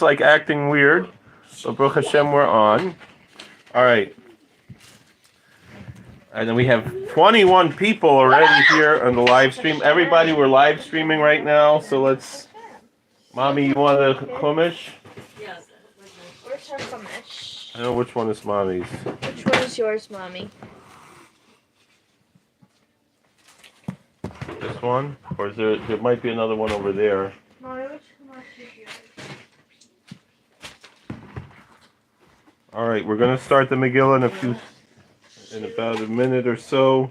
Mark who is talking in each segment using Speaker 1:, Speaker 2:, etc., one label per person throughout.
Speaker 1: like acting weird, but Baruch Hashem, we're on. All right. And then we have 21 people already here on the live stream. Everybody, we're live streaming right now. So let's, Mommy, you want a chumash?
Speaker 2: Yes. Where's her chumash?
Speaker 1: I don't know which one is Mommy's.
Speaker 2: Which one is yours, Mommy?
Speaker 1: This one? Or is there might be another one over there.
Speaker 2: Mommy, which chumash is yours?
Speaker 1: All right, we're going to start the Megillah in about a minute or so.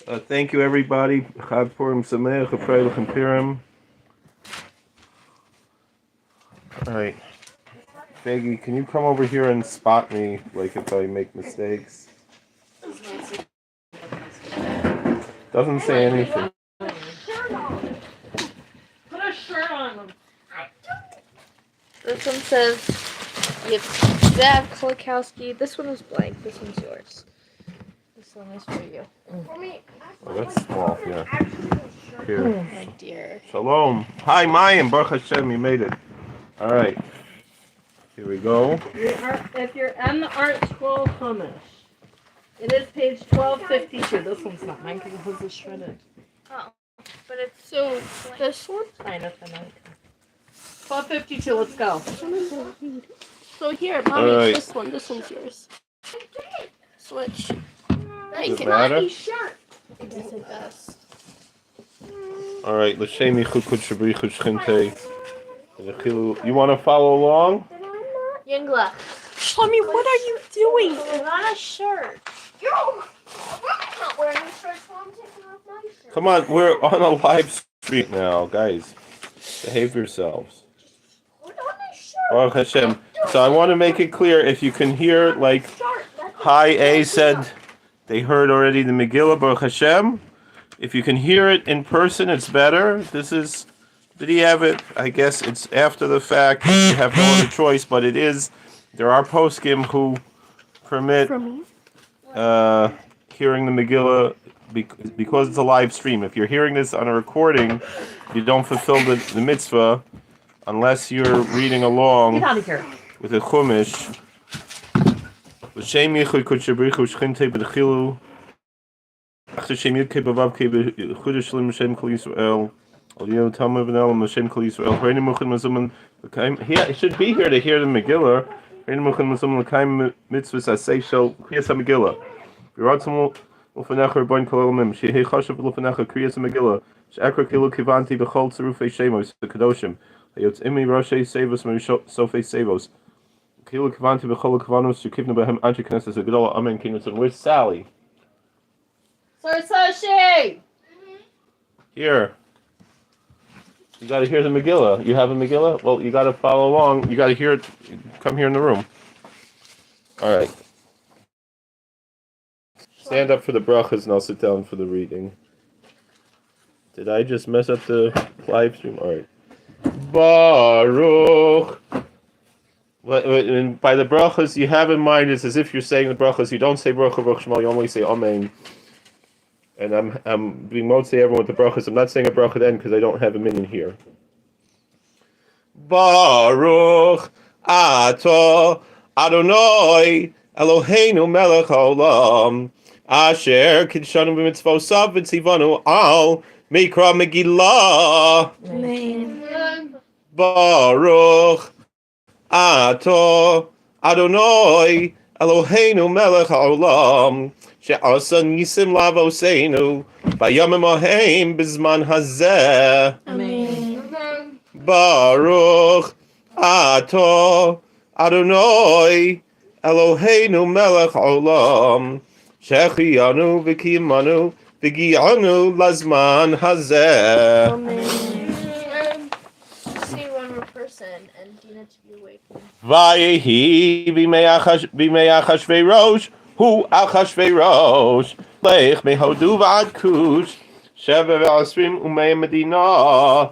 Speaker 1: Thank you, everybody. Chag Purim Sameach, Freilich and Purim. All right. Faggy, can you come over here and spot me, like, if I make mistakes? Doesn't say anything.
Speaker 2: Put a shirt on them. This one says, Zav Kolakowski. This one is blank. This one's yours. This one is for you.
Speaker 1: Oh, that's small, yeah. Here.
Speaker 2: My dear.
Speaker 1: Shalom. Hi, Mayim. Baruch Hashem, you made it. All right. Here we go.
Speaker 3: If you're on the art scroll chumash, it is page 1252. This one's not mine because this is shredded.
Speaker 2: Oh, but it's so. This one?
Speaker 3: I know. 1252. Let's go.
Speaker 2: So here, Mommy,
Speaker 1: Alright.
Speaker 2: this one. This one's yours. Switch.
Speaker 1: Does it matter?
Speaker 2: Yes, it does.
Speaker 1: All right. L'shem yichud shabrichu shchinte. You want to follow along?
Speaker 2: Yingla. Mommy, what are you doing? It's not a shirt. I'm not wearing a shirt, so I'm taking off my shirt.
Speaker 1: Come on, we're on a live stream now, guys. Behave yourselves.
Speaker 2: Put on a shirt.
Speaker 1: Baruch Hashem. So I want to make it clear, if you can hear, like, Hi A said they heard already the Megillah, Baruch Hashem. If you can hear it in person, it's better. This is, did he have it? I guess it's after the fact. You have no other choice, but it is. There are poskim who permit hearing the Megillah because it's a live stream. If you're hearing this on a recording, you don't fulfill the mitzvah unless you're reading along
Speaker 3: Get out of here.
Speaker 1: with a chumash. L'shem yichud shabrichu shchinte b'dechilu. Achter shem yudke b'vavke b'chudash shlim l'shem kol Yisrael. Al yom tamar v'nel l'shem kol Yisrael. Hreinu muchen mazuman l'kaim. He should be here to hear the Megillah. Hreinu muchen mazuman l'kaim mitzvahs asay shel kriyas ha-Megillah. V'ratzim l'fanecha rabbain kol elamim. Shehei chashav l'fanecha kriyas ha-Megillah. She'akra kilu kivanti b'chol tzarufei shemos kadoshim. Hayotzimi roshei sevos sofei sevos. Kilu kivanti b'chol kivanos shekivna b'hem anchi knesses ha'gedola. Amen. King of Son. Where's Sally?
Speaker 3: Sir Sashi!
Speaker 1: Here. You got to hear the Megillah. You have a Megillah? Well, you got to follow along. You got to hear it. Come here in the room. All right. Stand up for the brachas and I'll sit down for the reading. Did I just mess up the live stream? All right. Baruch. And by the brachas you have in mind, it's as if you're saying the brachas. You don't say Baruch Baruch Shema. You only say Amen. And I'm being motzei everyone with the brachas. I'm not saying a bracha then because I don't have a minion here. Baruch Ato Adonai Eloheinu Melech Haolam Asher Kidshanu b'mitzvosav v'tzivanu al Mikra Megillah.
Speaker 2: Amen.
Speaker 1: Baruch Ato Adonai Eloheinu Melech Haolam She'asa nisim lavoseinu bayamim ahem bizman hazeh.
Speaker 2: Amen.
Speaker 1: Baruch Ato Adonai Eloheinu Melech Olam Shechiyanu v'kiyamanu v'giyanu lazman hazeh.
Speaker 2: Amen. See one more person and Dina to be awake.
Speaker 1: Vayehi b'mei achashverosh Hu Achashverosh Lech mehodu v'ad kush Sheva v'asrim umei medina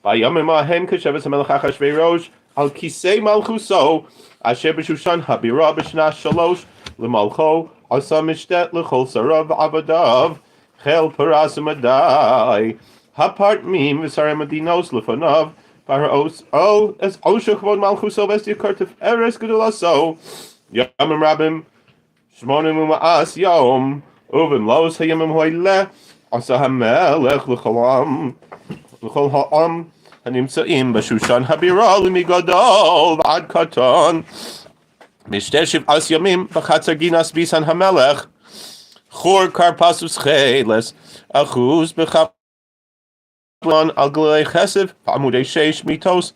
Speaker 1: Vayamim ahem k'sheves hamelech Achashverosh Al kisei malchuso Asher b'shushan habira b'shna shalosh L'malcho asa mishtet l'chol sarav avadav Chel paras umadai Hapart mim v'sarem adinos l'fanav Os as Osha Kvod Malchuso Vesti Kurtif Eres Gudulaso Yamim Rabim Shmonim Ma'as Yom Uvim Los Hayamim Hoyle Asa Hamelech L'cholam L'chol Ha'am Hanimtzaim Bashushan Habira Limigadol Ad Katon Mishteshiv As Yamim B'chatzar Ginas Bisan Hamelech Chor Karpasus Cheles Achuz B'chap Al Glei Chesef, Amudei Sheish Mitos,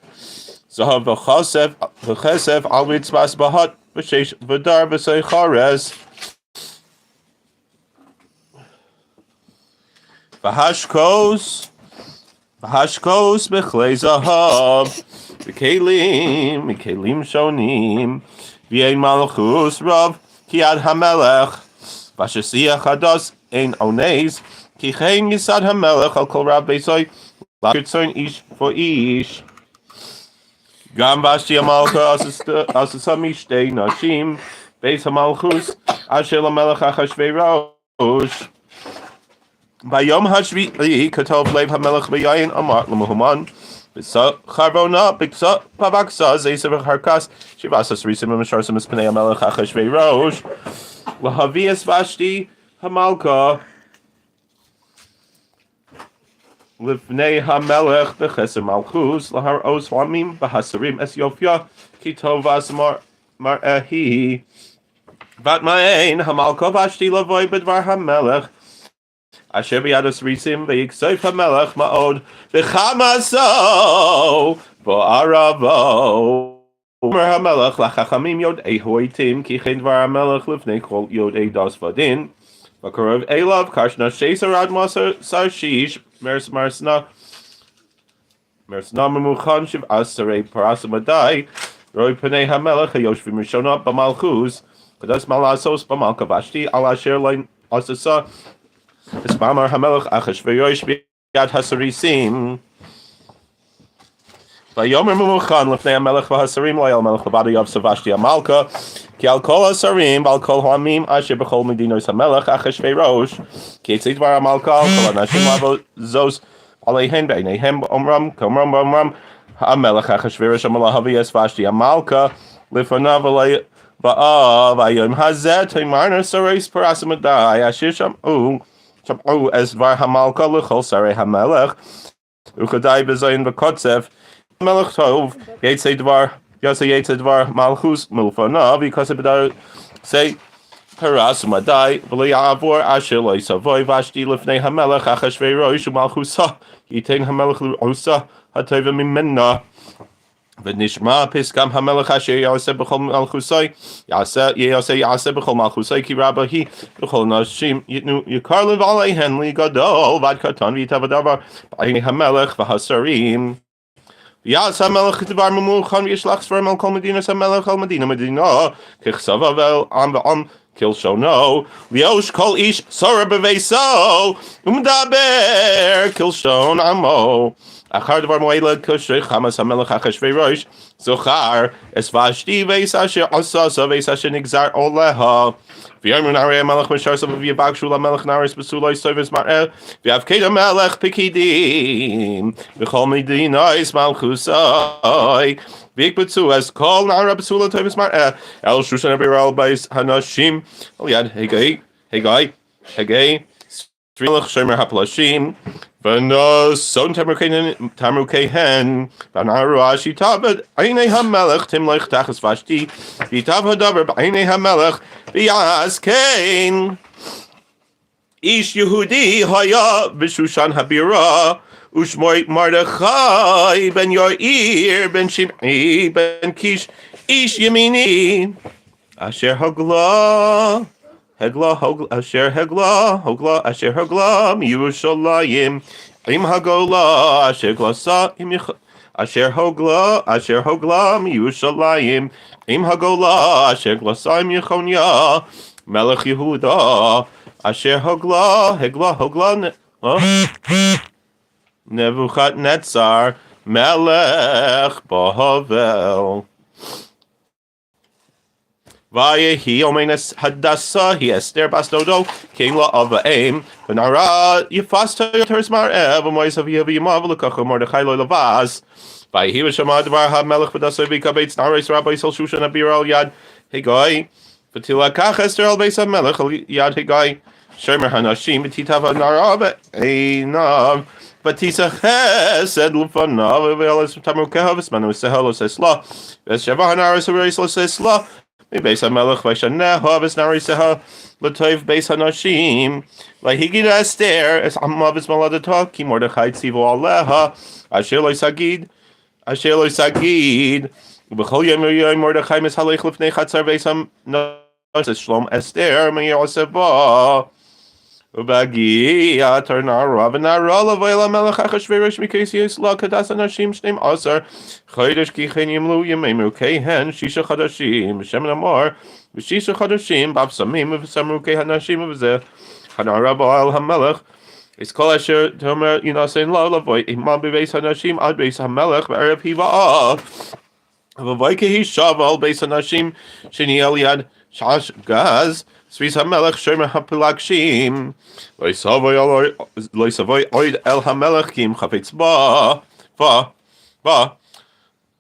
Speaker 1: Zahav V'Chesef, Al Ritzvas Bahat, V'Sheish V'Dar V'Sei Chares, V'Hashkos B'Chlei Zahav, V'Kelim Shonim, V'Ein Malchus Rav, Kiad Hamelech, V'Shesiach Hados, Ein Ones, Ki Chein Yisad HaMelech Al Kol Rav Beisoy L'Kirtzon Ish for Ish Gam Vashti HaMalcha Asasa Mishtei Nashim Beis HaMalchus Asher LaMelech Achashverosh Bayom HaShvi'i Katov Lev HaMelech B'yayin Amar L'Muhaman B'sa Charbona B'sa Pavaksa Zeser V'Charkas Shivasas Risim V'Misharsam Espnei HaMelech Achashverosh L'Havias Vashti HaMalcha Livnei HaMelech B'Cheser Malchus Lahar Os Hamim B'Hasarim Es Yofya Kitovas Mar'ehi Vat Ma'ein HaMalcha Vashti Lavoy B'Dvar HaMelech Asher B'Yados Risim V'Yiksoif HaMelech Ma'od V'Chamaso V'Aravo Omer HaMelech L'Chachamim Yodei Hoitim Ki Chen Dvar HaMelech Livnei Kol Yodei Das Vadin V'Korov Elav Kashna Sheisar Ad Masar Sarshish Mersna Memuchan Shiv Asarei Parasamadai Roy Panei HaMelech HaYoshvim Rishona B'Malchus Kadas Malasos B'Malka Vashti Al Asher Lein Asasa Espamar HaMelech Achashverosh B'Yad Hasarisim Vayomer Memuchan L'Fnei HaMelech V'Hasarim Loyal Melech L'Badi Yav Savashti HaMalka Ki Al Kol Hasarim Al Kol Hamim Asher B'Chol Medinos HaMelech Achashverosh Ki Yitzid Dvar HaMalka Al Kol Anashim Lavozos Aleihen B'Eineihem Omram Komram Omram HaMelech Achashverosh Amalah Haviyas Vashti HaMalka L'Fanav Va'av Ayom Hazeh Teimarner Sareis Parasamadai Asher Sham'u Es Dvar HaMalka L'Chol Sarei HaMelech Uchadai B'Zayin V'Kotzev Melech Tov Yitzid Dvar Yasa Yitzid Dvar Malchus Milfanav because B'Dar say Parasamadai V'Li'avor Asher Loisavoy Vashti L'Fnei HaMelech Achashverosh U'Malchusa Yitain HaMelech L'Osa HaTova Mimena V'Nishma Piskam HaMelech Asher Yaseh B'Chol Malchusai Yaseh B'Chol Malchusai Ki Rabba Hi B'Chol Nashim Yitnu Yikar Lev Aleihen Li Gadol Vad Katan V'Yitav Adavar B'Einei HaMelech V'Hasarim Yas HaMelech Dvar Memuchan V'Yishlach Svar Mel Kol Medinas HaMelech Al Medina Kichsava Vel Am V'Am Kilshono Liosh Kol Ish Sora B'Veiso Umdaber Kilshon Amo Achar Dvar Moela Kushrich Hamas HaMelech Achashverosh Zochar Es Vashti Veis Asher Asasa Veis Asher Nigzar Oleha V'yarmu Narei HaMelech Misharsa V'yabak Shula Melech Naris B'suloi Sovis Mar'el V'yavkeda Melech Pikidim V'chol Medinais Malchusai V'yikbetzu Es Kol Nara B'sula Tovis Mar'el El Shushan Abiral Bais Hanashim Eliad Hegei Strilach Shemer HaPlashim V'nos Son Tamrukehen V'naru Ashitav Einei HaMelech Timlech Tachas Vashti V'yitav Hadavar B'einei HaMelech V'yaskein Ish Yehudi Haya V'shushan Habira Ushmoy Mardechai Ben Yair Ben Shim'i Ben Kish Ish Yemini Asher Hagla Asher Hagla Yerushalayim Im Hagola Asher Glasa Asher Hogla Yerushalayim Im Hagola Asher Glasa Im Yechonia Melech Yehuda Asher Hogla Nebuchadnezzar Melech Bahavel Vayehi Omenes Hadassah He Esther Bastodo King La Avaim Benara Yefasta Tersmar Ev Mois of Yevimav Lukachu Mordechai Lo Lavaz Vayhi v'shama dvar ha-melech v'dasoi v'kabetz naris rabbi sel shushan abir al yad Higai v'tila kach Esther al beis ha-melech al yad Higai Shomer hanashim v'titav ha-narav einav v'tisa chesed l'fanav v'elas tamukeha v'smanu sehel l'sesla v'sheva ha-naris v'reis l'sesla v'beis ha-melech v'shaneha v'snari seha l'toiv beis hanashim v'higid Esther es amma v'smaladata ki Mordechai tzivu aleha asher lo sagid ובכל יום מרדכי מסהלך לפני חצר בית המלך שלום אסתר מיוסף בא ובהגיע נערה ונערה לבוא אל המלך אחשוורוש מכס יסלה כדס אנשים 12 חודש כי כן ימלאו ימי מלכיהן 6 חודשים בשם נאמר ו6 חודשים בבשמים ובשם מלכי הנשים ובזה הנערה באה אל המלך Es kol asher tomer yinasein lo lavoy imam beis hanashim ad beis hamelech ve'erev hiva'ah v'voy kehi shaval beis hanashim sheni el yad shash gaz svis hamelech shomer hapilakshim lo yisavoy oid el hamelech kim chafetz ba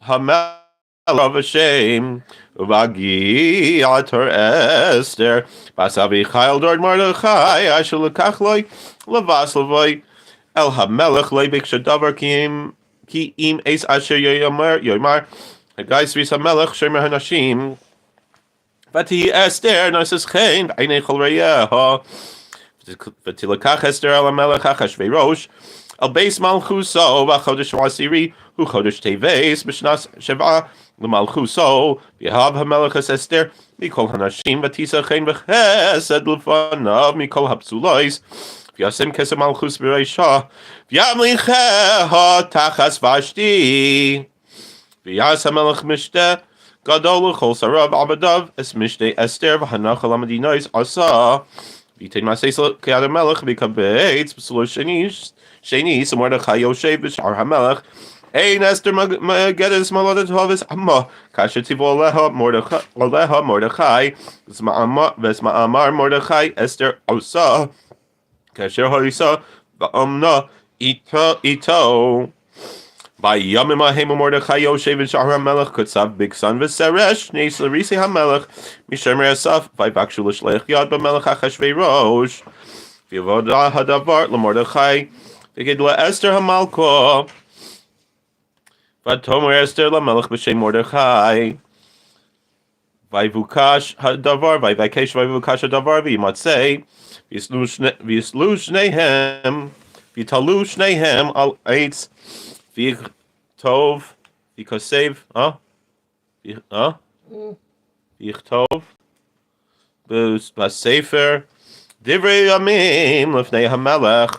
Speaker 1: hamelech v'shem v'agi ator Esther basavi chayil dord Mordechai asher lekach loy Lavas Lavoy El Hamelech Lebik Shadavar Ki Im Eis Asher Yomar Hagai Svis Hamelech Shomer Hanashim Vati Esther Narsis Chen V'Einei Chol Reyeha V'Tilakach Esther El Hamelech Achashverosh El Beis Malchuso V'Chodesh Vasiri Hu Chodesh Teves B'Shnas Sheva L'Malchuso V'Yahav Hamelech Es Esther Mikol Hanashim V'Tisa Chen V'Chesed L'Fanav Mikol Hapsulois Yasem kesem malchus b'reisha, v'yamlicheha tachas Vashti. V'yas hamelech mishte gadol l'chol sarav abadav es mishte Esther v'hanach al hamadinois asa. V'yitein maseis k'yad hamelech v'kabetz b'solo sheni Mordechai yoshev b'shar hamelech. Ein Esther magedes maladet havis amma kasher tivo aleha Mordechai v'sma'amar Mordechai Esther osa. Kasher harisa va'amna ito va'yamim ahem Mordechai Yoshev v'shar hamelech kutzav bigsan v'seresh neis l'risi hamelech mishemer asaf v'yvakshu l'shleich yad b'melech Achashverosh v'yavodah hadavar l'Mordechai v'gid le'Esther hamalko v'tomer Esther l'melech b'shem Mordechai v'yvukash hadavar v'yvakesh v'yvukash hadavar v'yimatzei V'yislu shnehem al eitz v'yichtov v'yikosev v'yichtov b'sefer divrei yamim l'fnei hamelech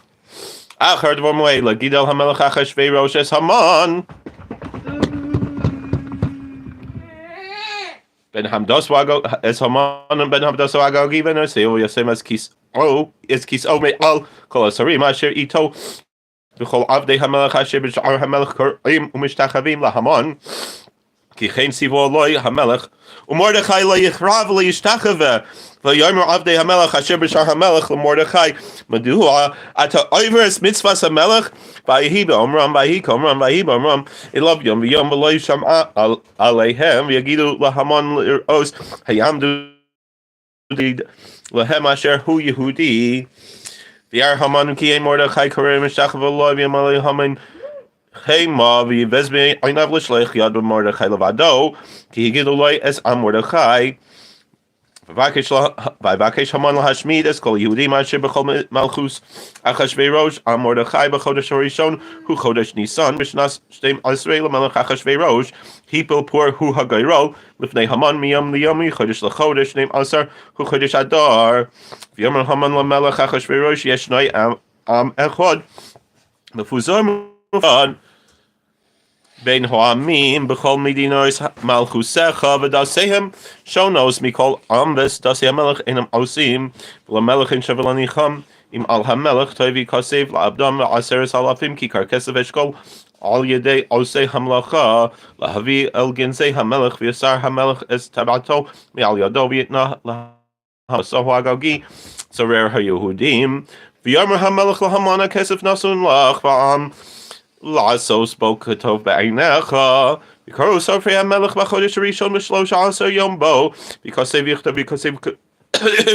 Speaker 1: achar dvar moed l'gid el hamelech Achashverosh es Haman Ben Hamdos wago es Haman and Ben Hamdos wago given or say yasem as kis me al kol asarim asher ito v'chol avdei hamelech asher b'shar hamelech korim u'mishtachavim laHaman ki chen sivo loy hamelech u'Mordechai lo yichrav lo yishtachave v'yomer avdei hamelech asher b'shar hamelech l'Mordechai madua ata oivers mitzvahs hamelech v'yihi b'omram v'yihi komram v'yihi b'omram ilav yom v'yom v'lo yisham'a aleihem v'yagidu laHaman l'os hayamdu Lahem asher hu Yehudi v'yar Haman ki ein Mordechai korim mishtachave lo v'yamalei Haman Chema v'yivez einav l'shleich yad b'Mordechai levado ki higidu loy es am Mordechai v'vakesh Haman lahashmid es kol Yehudim asher b'chol malchus Achashverosh am Mordechai b'chodesh harishon hu chodesh Nisan b'shnas 12 l'melech Achashverosh hipel pur hu hagayro l'fnei Haman miyam liyomi chodesh l'chodesh 12 hu chodesh Adar v'yomer Haman l'melech Achashverosh yeshnoi am echod mefuzor Ben Hoamim b'chol medinos malchusecha v'dasehem shonos mikol ambes dasei hamelech enam osim v'lamelech en shavelanicham im al hamelech toivi kasev la'abdam v'aseres alafim ki karkesev eshkol al yedei osei hamlacha lahavi el genzei hamelech v'yasar hamelech es tabato mi'al yado v'yitna lahasohu agagi zorer haYehudim v'yomer hamelech lahamana kesef nasun lach v'am לעשות בו כטוב בעיניך, וקראו סופרי המלך בחודש הראשון ב13 יום בו, וכתב יכתב וכתב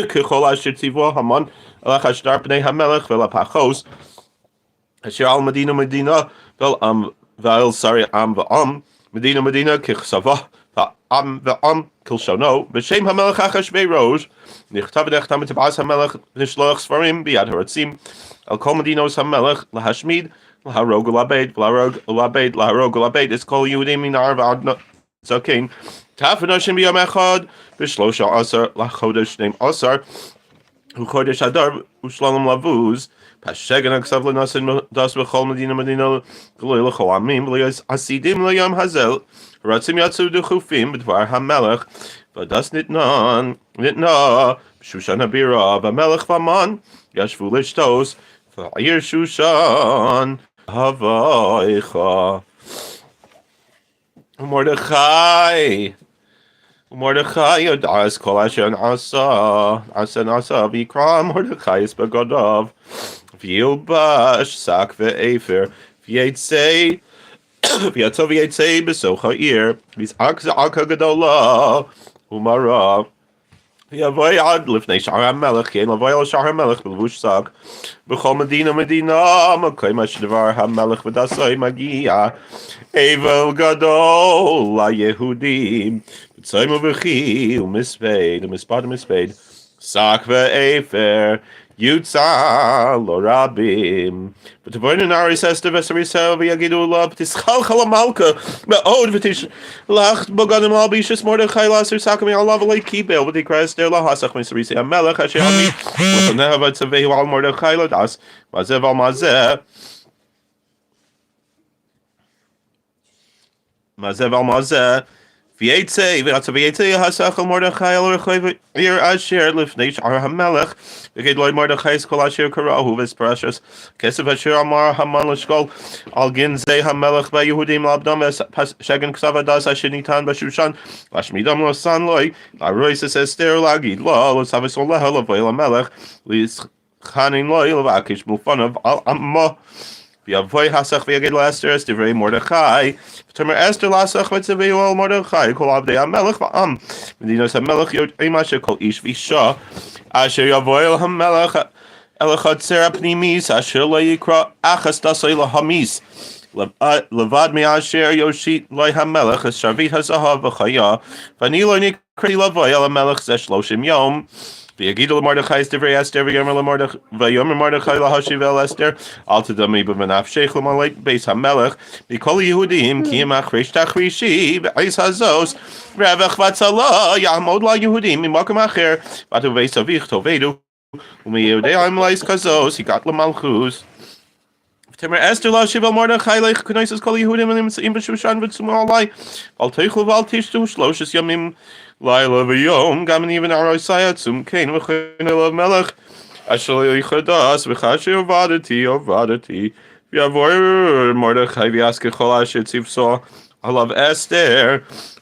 Speaker 1: ככל אשר ציוו המן הלך אשדר פני המלך ולפחוס, אשר על מדינה ועל שרי עם ועם, מדינה ככסבה, ועם ועם כלשונו, בשם המלך אחשוורוש, נכתב ונחתם בטבעת המלך לשלוח ספרים ביד הרוצים, על כל מדינות המלך להשמיד, להרוג ולאבד, את כל יהודים מנער ועד זקן, טף ונשים ביום אחד, ב13 לחודש 12, וחודש אדר ושלום לבוז, פשגן הכסף לנשן דס בכל מדינה גלוי לכל עמים, ולעשידים ליום הזל, רצים יצאו דחופים בדבר המלך, ודס נתנה בשושן הבירה, והמלך והמן ישבו לשתוס, ועיר שושן הוויך. ומרדכי יודע את כל אשר נעשה, ויקרא מרדכי את בגדיו, וילבש שק ואפר, ויצא בסוף העיר, ויזעק זעקה גדולה ומרה, ויבוא עד לפני שער המלך, כי אין לבוא אל שער המלך בלבוש שק, בכל מדינה מקום אשר דבר המלך ודסי מגיע, אבל גדול ליהודים, בצום ובכי ומספד, שק ואפר, יוצא לו רבים. ותבואנה נער אסתר ואסתר ישראל ויגידו לה, תסחלך למלכה מאוד ותשלח בגדים להלביש מרדכי לאסר שק מעליו ולא קיבל, ותקרא אסתר להסך מסריסי המלך אשר עמי לפניה וצווהו על מרדכי לדס מה זה ועל מה זה ויצא הסך על מרדכי על רחוב עיר אשר לפני שער המלך, וכד לא מרדכי את כל אשר קראו וספרשס כסף אשר אמר המן לשקול על גנזי המלך והיהודים לעבדם ושגן כסף הדס אשר ניתן בשושן להשמידם לסן לוי להרויס את אסתר להגיד לו לצווס לה לבוא אל המלך להתחנן לו לבקש מלפניו על עמו ויבוא הסך ויגיד לאסתר את דברי מרדכי ותאמר אסתר להסך וצווהו על מרדכי כל עבדי המלך ועם מדינת המלך יודעים אשר כל איש ואישה אשר יבוא אל המלך אל החצר הפנימית אשר לא יקרא אחס דסי להמיס לבד מאשר יושיט לי המלך את שרביט הזהב וחיה ואני לא נקראתי לבוא אל המלך זה 30 יום ויגידו למרדכי את דברי אסתר ויאמר מרדכי להשיב אל אסתר אל תדמי בנפשך למלא בית המלך מכל היהודים כי אם אחריש תחרישי בעץ הזוס רווח והצלה יעמוד ליהודים ממקום אחר ותובס אביך תאבדו ומיהודי המלאיס כזוס הגעת למלכוס ותאמר אסתר להשיב אל מרדכי לך כנסת כל היהודים הנמצאים בשושן ותשומו עלי אל תאכלו ואל תשתו 3 ימים לילה ויום גם אני ונערוסי עצום כן וכן אל המלך אשר לא יחדש וכאשר עבדתי ויעבור מרדכי ויעש ככל אשר ציוו עליו אסתר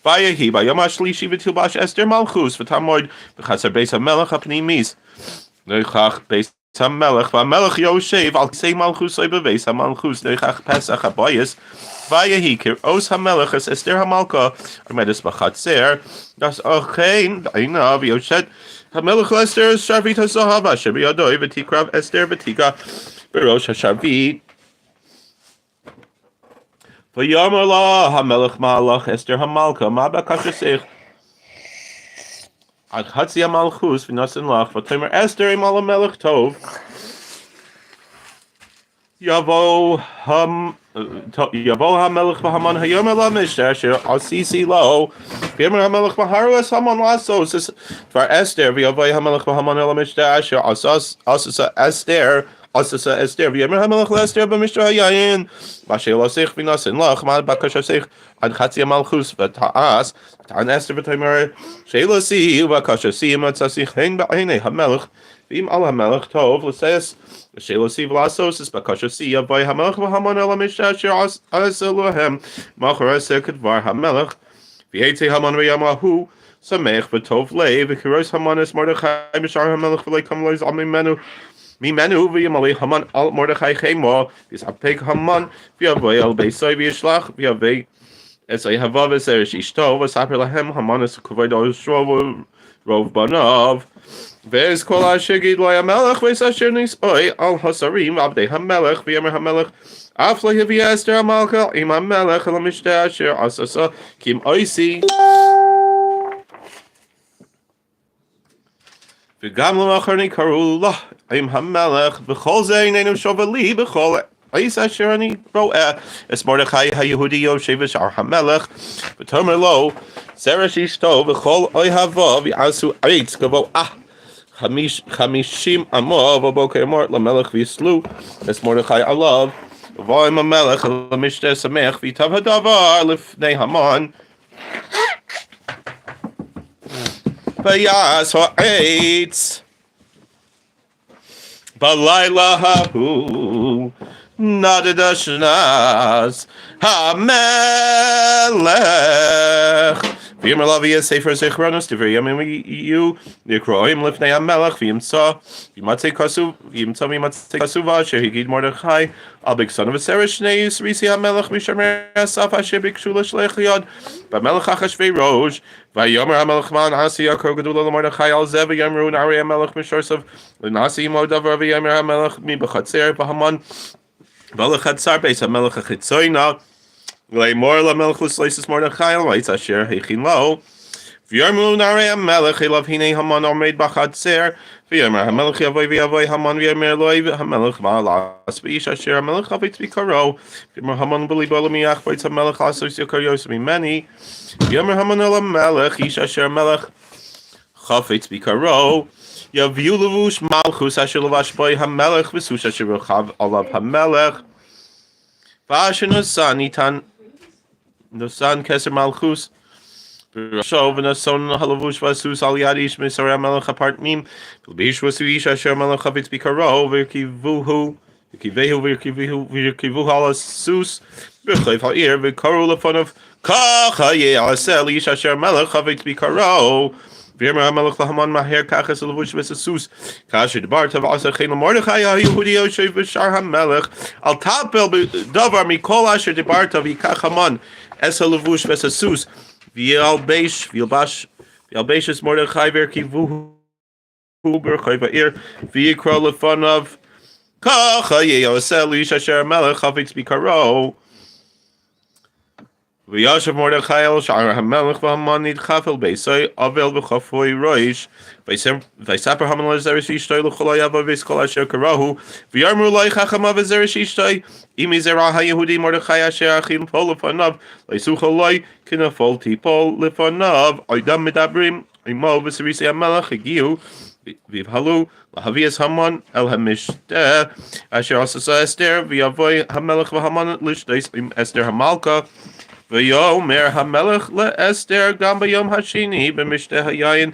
Speaker 1: ויהי ביום השלישי ותלבש אסתר מלכוס ותעמוד בחצר בית המלך הפנימית נכח בית המלך והמלך יושב על כיסא מלכוסו בבית המלכוס נכח פסח הבויס ויהי כרעוס המלך את אסתר המלכה עומדת בחצר דס אכן עיניו ויושט המלך לאסתר שרביט הזהב אשר בידו ותקרב אסתר ותיגע בראש השרביט ויאמר לה המלך מהלך אסתר המלכה מה בקשתך עד חצי המלכוס ונשן לך ותאמר אסתר אם על המלך טוב יבוא המלך והמן היום אל המשתה אשר עשיתי לו ויאמר המלך מהרו את המן לעשות דבר אסתר ויבוא המלך והמן אל המשתה אשר עשתה אסתר ויאמר המלך לאסתר במשתה היין מה שאלוסך ונשן לך מה בקשתך עד חצי המלכוס ותעש ותען אסתר ותאמר שאלוסי ובקשתי מצאתי חן בעיני המלך ואם על המלך טוב לשאת שאלוסי ולעשות את בקשתי יבוא המלך והמן אל המשתה אשר עשה להם מאחר עשה כדבר המלך ויצא המן ויאמר הוא שמח וטוב לב וכרעוס המן את מרדכי בשער המלך ולא יקום לו זעם ממנו Mimenu v'yamali Haman al Mordechai chemo v'yisapek Haman v'yavay al beisai v'yishlach v'yavay esay havav eser shishto v'saper lahem Haman es kuvay shrovo rov banav v'ez kol asher gid lo yamelech v'es asher nisoi al hasarim v'abdei hamelech v'yamer hamelech af lehivi Esther hamalka im hamelech el mishteh asher asasa kim oisi וגם למחרני קראו לה עם המלך בכל זה איננו שווה לי בכל עיס אשר אני רואה את מרדכי היהודי יושב בשער המלך ותאמר לו זרש אשתו וכל אוהביו יעשו עץ גבוה 50 אמה בבוקר אמר למלך ויסלו את מרדכי עליו ובא עם המלך למשתה שמח ויטב הדבר לפני המן ויעש העץ בלילה ההוא נדד השנז המלך ויאמר לה ויהיה ספר זיכרונוס דברי ימים יהיו לקרואים לפני המלך וימצא כסוב אשר הגיד מרדכי על בגסנו וסרש שני סריסי המלך משמרי הסף אשר ביקשו לשלח יד במלך אחשוורוש ויאמר המלך מה נעשי כה גדולה למרדכי על זה ויאמרו נערי המלך משורסיו לנעשי עמו דבר ויאמר המלך מבחצר והמן ולחצר בית המלך החיצוני לאמור למלך לסלייס מרדכי על עץ אשר הכין לו ויאמרו נערי המלך אליו הנה המן עומד בחצר ויאמר המלך יבוא המן ויאמר לו המלך מה לעש באיש אשר המלך חפץ ביקרו ויאמר המן בליבו למי יחפץ המלך לעשות יקר יוסף ממני ויאמר המן אל המלך איש אשר המלך חפץ ביקרו יביאו לבוש מלכוס אשר לבש בו המלך וסוס אשר רכב עליו המלך ואשר נוסן כסר מלכוס בראשו ונשון הלבוש והסוס על יד איש משרי המלך הפרטמים ולביש וסו איש אשר המלך חפץ ביקרו וירכיבוהו על הסוס בחוף העיר וקראו לפניו ככה יעשה לאיש אשר המלך חפץ ביקרו ויאמר המלך להמן מהר קח את הלבוש ואת הסוס כאשר דיברת ועשה כן למרדכי היהודי יושב בשער המלך אל תפל דבר מכל אשר דיברת ויקח המן את הלבוש ואת הסוס וילבש את מרדכי וירכיבוהו ברחוב העיר ויקרא לפניו ככה יעשה לאיש אשר המלך חפץ ביקרו וישב מרדכי על שער המלך והמן נדחף אל ביתו אבל בחפוי ראש ויספר המן לזרש אשתו לכל אוהביו וכל אשר קראו ויאמרו לו חכמה וזרש אשתו אם מזרע היהודי מרדכי אשר הכין פה לפניו ויסוך עלי כנפול תיפול לפניו עודם מדברים עמו וסריסי המלך הגיעו ויבהלו להביא את המן אל המשתה אשר עשה אסתר ויבוא המלך והמן לשתות עם אסתר המלכה ויאמר המלך לאסתר גם ביום השני במשתה היין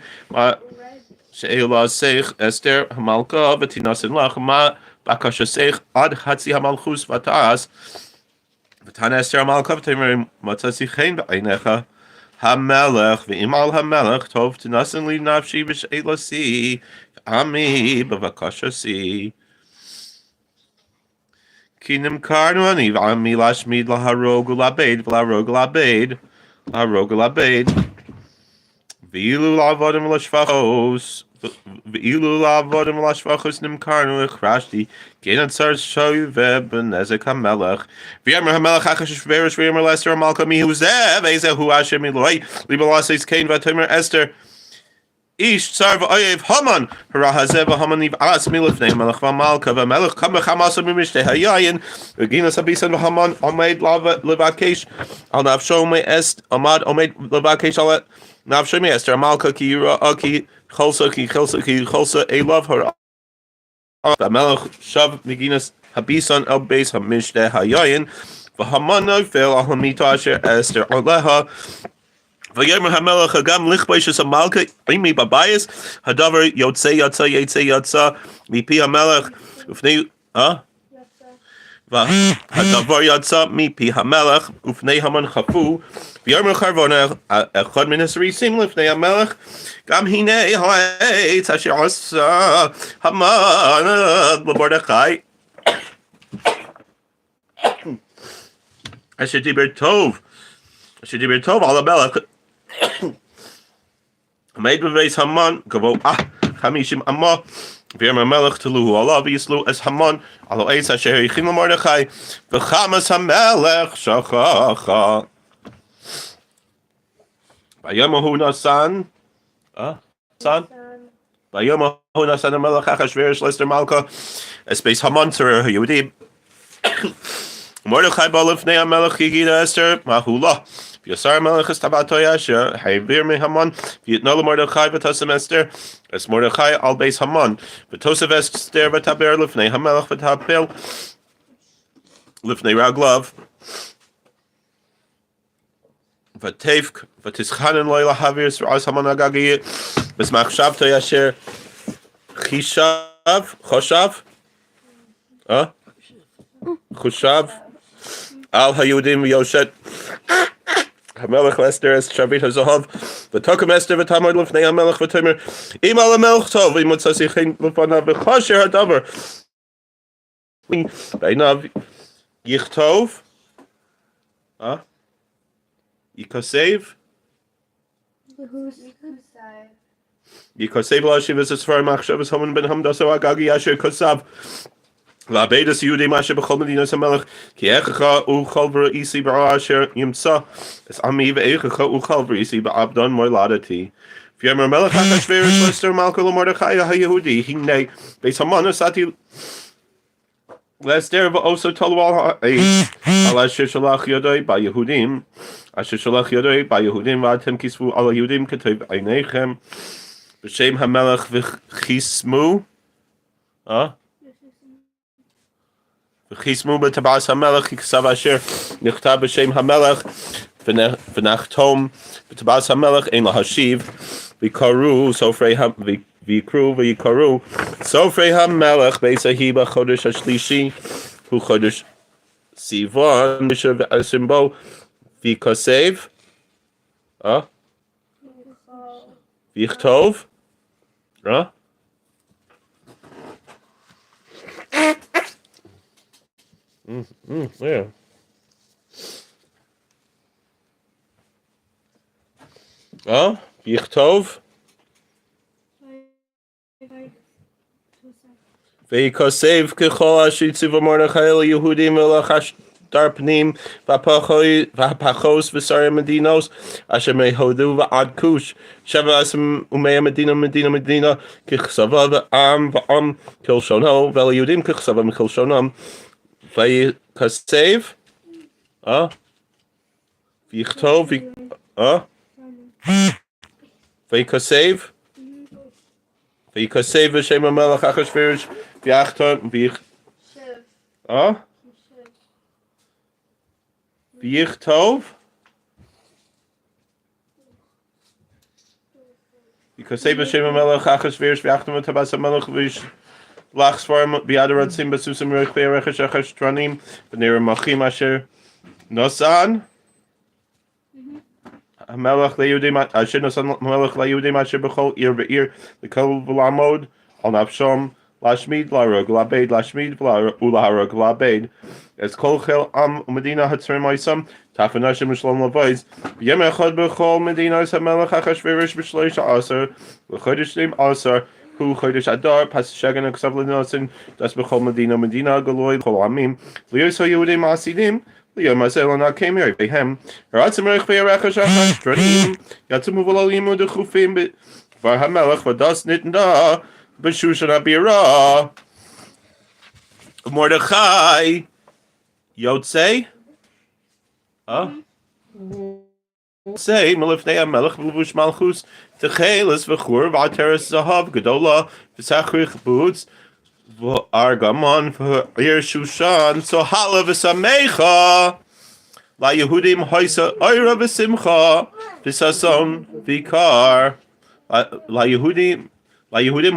Speaker 1: שאלעשך אסתר המלכה ותינשאין לך מה בקשתך עד חצי המלכות ותעש ותענה אסתר המלכה ותאמר מצאתי חן בעיניך המלך ואם על המלך טוב תינשאין לי נפשי בשאלתי עמי בבקשתי כי נמכרנו אני ועמי להשמיד להרוג ולאבד ואילו לעבודם ולשפחוס נמכרנו החרשתי כי נצר שווה בנזק המלך ויאמר המלך אחשוורוש ויאמר לאסתר המלכה מיהו זה ואיזה הוא אשר מילוי ליבו לעשות כן ותאמר אסתר איש צר ואויב המן הרע הזה והמן נבעס מלפני המלך והמלכה והמלך קם בחמאסו ממשתה היין וגינס הביסן והמן עומד לבקש על נפשו עומד לבקש על נפשו מאסתר המלכה כי יראה כי חלסה אליו הרע והמלך שב מגינס הביסן אל ביס המשתה היין והמן נופל על המיטה אשר אסתר עליה ויאמר המלך גם לכבוש את המלכה עמי בבית הדבר יוצא מפי המלך והדבר יצא מפי המלך ופני המן חפו ויאמר חרבונה אחד מן הסריסים לפני המלך גם הנה העץ אשר עשה המן למרדכי אשר דיבר טוב על המלך עמד בבית המן גבוה 50 אמה ויאמר המלך תלוהו עליו ויסלו את המן על העץ אשר הכין למרדכי וחמס המלך שכחה ביום ההוא נשן המלך אחשוורוש לאסתר מלכה את בית המן צורר היהודים מרדכי בא לפני המלך יגיד אסתר מהו לו ויסר המלך את טבעתו אשר העביר מהמן ויתנו למרדכי ותשם אסתר את מרדכי על בית המן ותוסף אסתר ותבר לפני המלך ותפל לפני רגליו ותפק ותסחנן לו להעביר את המן הגגי במחשבתו אשר חושב על היהודים ויושת המלך לאסתר את שרביט הזהב ותוקם אסתר ותעמוד לפני המלך ותאמר אם על המלך טוב אם מוצא שיחין לפניו וכושר הדבר בעיניו יכתוב יכסב להשיב את הספר מחשב המן בן המדסו הגגי אשר כסב לעבד את היהודים אשר בכל מדינת המלך כי איכך וכל בראיסי ברע אשר ימצא את עמי ואיכך וכל בראיסי בעבדון מולדתי ויאמר מלך אחשוורוש לאסתר מלכה למרדכי היהודי הנה בית המן נסעתי לאסתר ועושה תלו על אשר שלח ידי ביהודים ואתם כספו על היהודים כתב עיניכם בשם המלך וחיסמו וחיסמו בטבעת המלך ככתב אשר נכתב בשם המלך ונחתום בטבעת המלך אין להשיב ויקראו סופרי המלך ביצהי בחודש השלישי הוא חודש סיוון ועשרים בו ויכסב ויכתוב yeah. יכתוב ויכסב ככל אשר ציווה מרדכי ליהודים ולחשדר פנים והפחוס ושרי מדינוס אשר מהודו ועד כוש 700 מדינה ככסבה ועם כלשונו וליהודים ככסבה מכלשונם ויכסב ויכתוב ויכסב בשם המלך אחשוורוש ויכתוב ויכסב בשם המלך אחשוורוש ויחתום את טבעת המלך וישלח ספרים ביד הרצים בסוסים רכבי הרכש החשטרנים ונר מלכים אשר נוסן המלך ליהודים אשר נוסן המלך ליהודים אשר בכל עיר ועיר לכל ולעמוד על נפשם להשמיד להרוג לאבד להשמיד ולהרוג לאבד את כל חיל עם ומדינה הצרים עיסם תפן השם ושלום לבית ביום אחד בכל מדינת המלך אחשוורוש ב13 לחודש 12 הוא חודש אדר פס שגן הכסף לנוסן דס בכל מדינה גלוי בכל העמים ליועץ היהודים העשידים ליום הזה לא נקם ירביהם רצם רכבי הרכש החשטרנים יצאו ולא לימוד דחופים דבר המלך ודס נתנה בשושן הבירה מרדכי יוצא מלפני המלך בלבוש מלכוס תכלס וחור ועטרת זהב גדולה וסחריך בוץ וארגמן ועיר שושן צוהלה ושמחה ליהודים הייסה אוירה ושמחה וששון ויקר ליהודים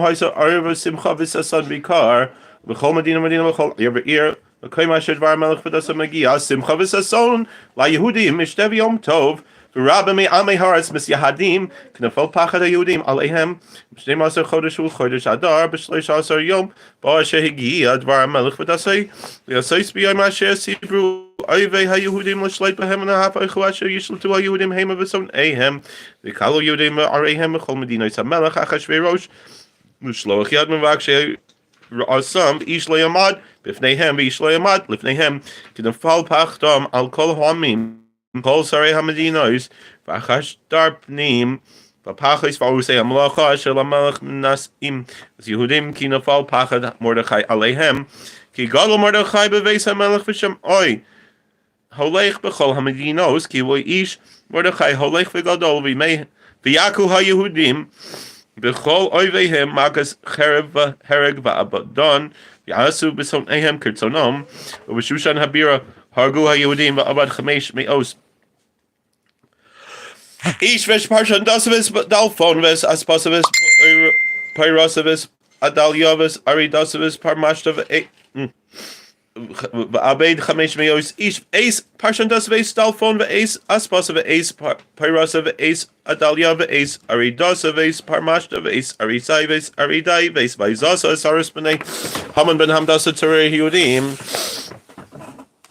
Speaker 1: הייסה אוירה ושמחה וששון ויקר בכל מדינה בכל עיר ועיר Okay, my shad var melech v'dasa Megillah simcha v'sason la Yehudim mishtev yom tov v'rabba me amei haaretz misyahadim knafol pachad haYehudim aleihem b'shnei maser chodesh u'chodesh adar b'shleish asar yom ba'asher higia dvar melech v'dasei v'yasais b'yom asher sibru oivei haYehudim l'shleit b'hem v'nahaf eichu asher yishletu haYehudim hema v'son eihem v'kalu Yehudim areihem v'chol medinais hamelech achashverosh l'shloach yad mevakshe Asam ish le'amad b'fneihem v'ish le'amad lifneihem k'nafal pachtam al kol ha'amim kol sarei hamadinos v'achash darpnim v'pachis v'arusei hamlacha asher lamelech nasim Yehudim ki nafal pachad Mordechai aleihem ki gadol Mordechai beveis hamelech v'shem oi holech b'chol hamadinos ki lo ish Mordechai holech v'gadol v'yaku haYehudim B'chol oiveihem magas hereg va'abadon v'yasu b'son ehem kirtzonom v'b'shushan habira hargu haYehudim v'abad chamesh me'os ish vesh parshan dasavis dalfon ves aspasavis pyrosavis adalyavis aridasavis parmashtav v'abed chamesh me'os ish eis parshan dasavis dalfon v'eis aspasav v'eis pyrosa v'eis Adalia v'eis aridasa v'eis parmashta v'eis arisai v'eis aridai v'eis v'eisasa saris b'nei Haman ben Hamdasa Torah Yehudim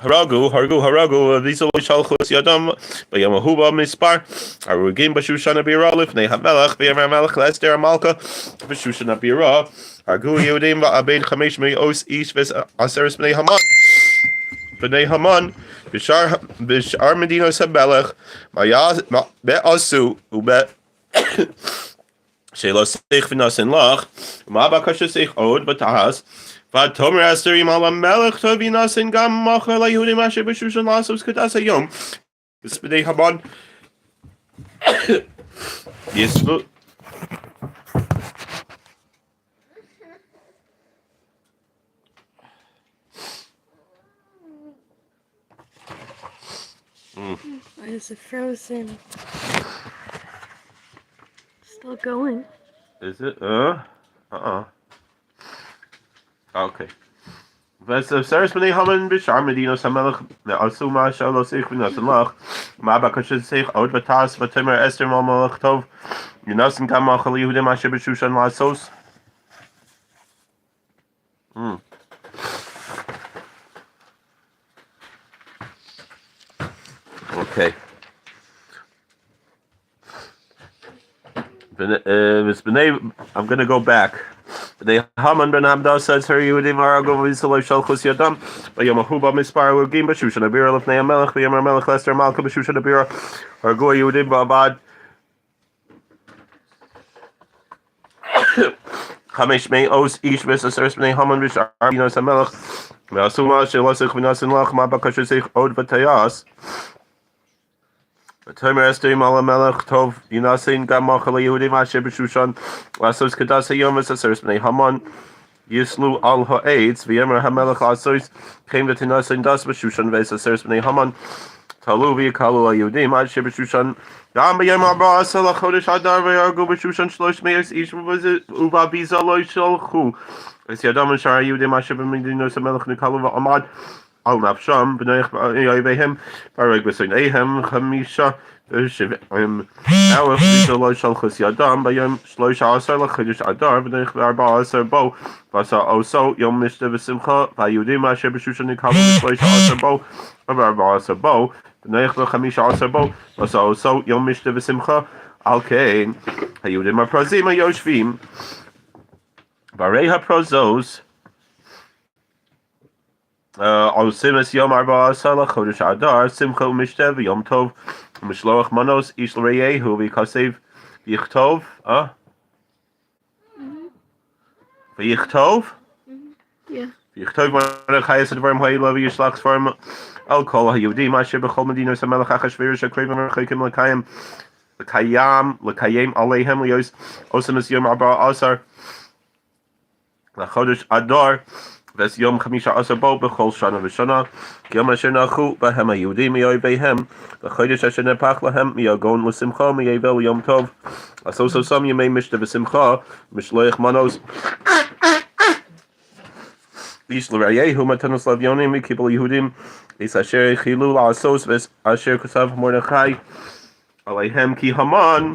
Speaker 1: haragu v'izol shalchus yadam v'yamahuba mispar arugim b'shushan abira lifnei hamelech v'yamar melech l'ester amalka b'shushan abira argu Yehudim v'abed chamesh me'os ish v'es aseres b'nei Haman Bishar Medinos Hamelech Be'asu Ube Shelo Seich V'nasin Lach Ma'abakasha Seich Od B'tahas V'atomer Asterim Al HaMelech Tov V'nasin Gam Macha LaYehudim Asher B'shushan Lasos Kedas HaYom B'nei Haman Yisvu
Speaker 2: Why is it frozen? Still going.
Speaker 1: Is it? Okay. V'seres b'nei Haman b'shar medinos hamelech me'asu ma'asher lo seich v'nasin lach ma'abakasha seich od v'tas v'temer ester mal melech tov v'nasin gam machal Yehudim asher b'shushan lasos. Okay. I'm going to go back. Haman ben Hamdah says, "Her Yehudim arago v'yisaloi shalchus yadam v'yamahuba mispar urgim b'shushan abira lefnei hamelech v'yamar melech lester malka b'shushan abira argo Yehudim v'abad chamesh me'os ish v'saseres b'nei Haman v'shar binos hamelech v'asuma shelasich v'nasin lach ma'bakasha seich od v'tayas." Tomer Esterim Al HaMelech Tov Yinasin Gam Machal Yehudim Asher B'Shushan Lasos Kedas HaYom V'Saseres B'nei Haman Yislu Al Ha'etz V'Yemer HaMelech Lasos Chem V'Tinasin Das B'Shushan V'Saseres B'nei Haman Talu V'Yikalu HaYehudim Asher B'Shushan Gam B'Yem Arba Asel HaChodesh Adar V'Yargu B'Shushan Shlosh Me'ez Ish Uva Biza Lo Shalchu Es Yadam Shar HaYehudim Asher B'Medinos HaMelech Nikalu V'Amad Al nafsham b'nei yovehem pareg b'seineihem chamisha v'shivim elef v'zoloi shalchus yadam b'yom shloisha asar l'chodesh adar b'nei v'arba asar bo v'asa oso yom mishta v'simcha v'ayudim asher b'shushan nikavu v'shloisha asar bo v'arba asar bo b'nei v'chamisha asar bo v'asa oso yom mishta v'simcha al kein hayudim ha'prozim ha'yoshvim v'arei ha'prozos Simas Yom Arba Salah Chodesh Adar Simcha Umishtev Yom Tov Mishloach Manos Ish L'Reyehu V'Kasev V'Yichtov V'Yichtov
Speaker 2: Yeah.
Speaker 1: V'Yichtov Mordechai Yisad Varim Ha'ilov Yishlach Svarim El Kol HaYudim Asher B'chol Medinos HaMelech Achashverosh HaKrevim Merchaikim L'Kayim Aleihem Lios Osimas Yom Arba Asar L'Chodesh Adar Ves Yom Chamisha Asar Bo B'chol Shana V'Shana Yom Asher Nachu B'hem HaYehudim Mi'oiveihem V'chodesh Asher Nepach Lahem Mi'agon L'Simcha Mi'yevel Yom Tov Asos Osam Yemei Mishta V'Simcha Mishloich Manos איש לרעייהו מתנוס לאביונים וקיבל יהודים איס אשר חילו לעשוס ואשר כתב מרדכי עליהם כי המן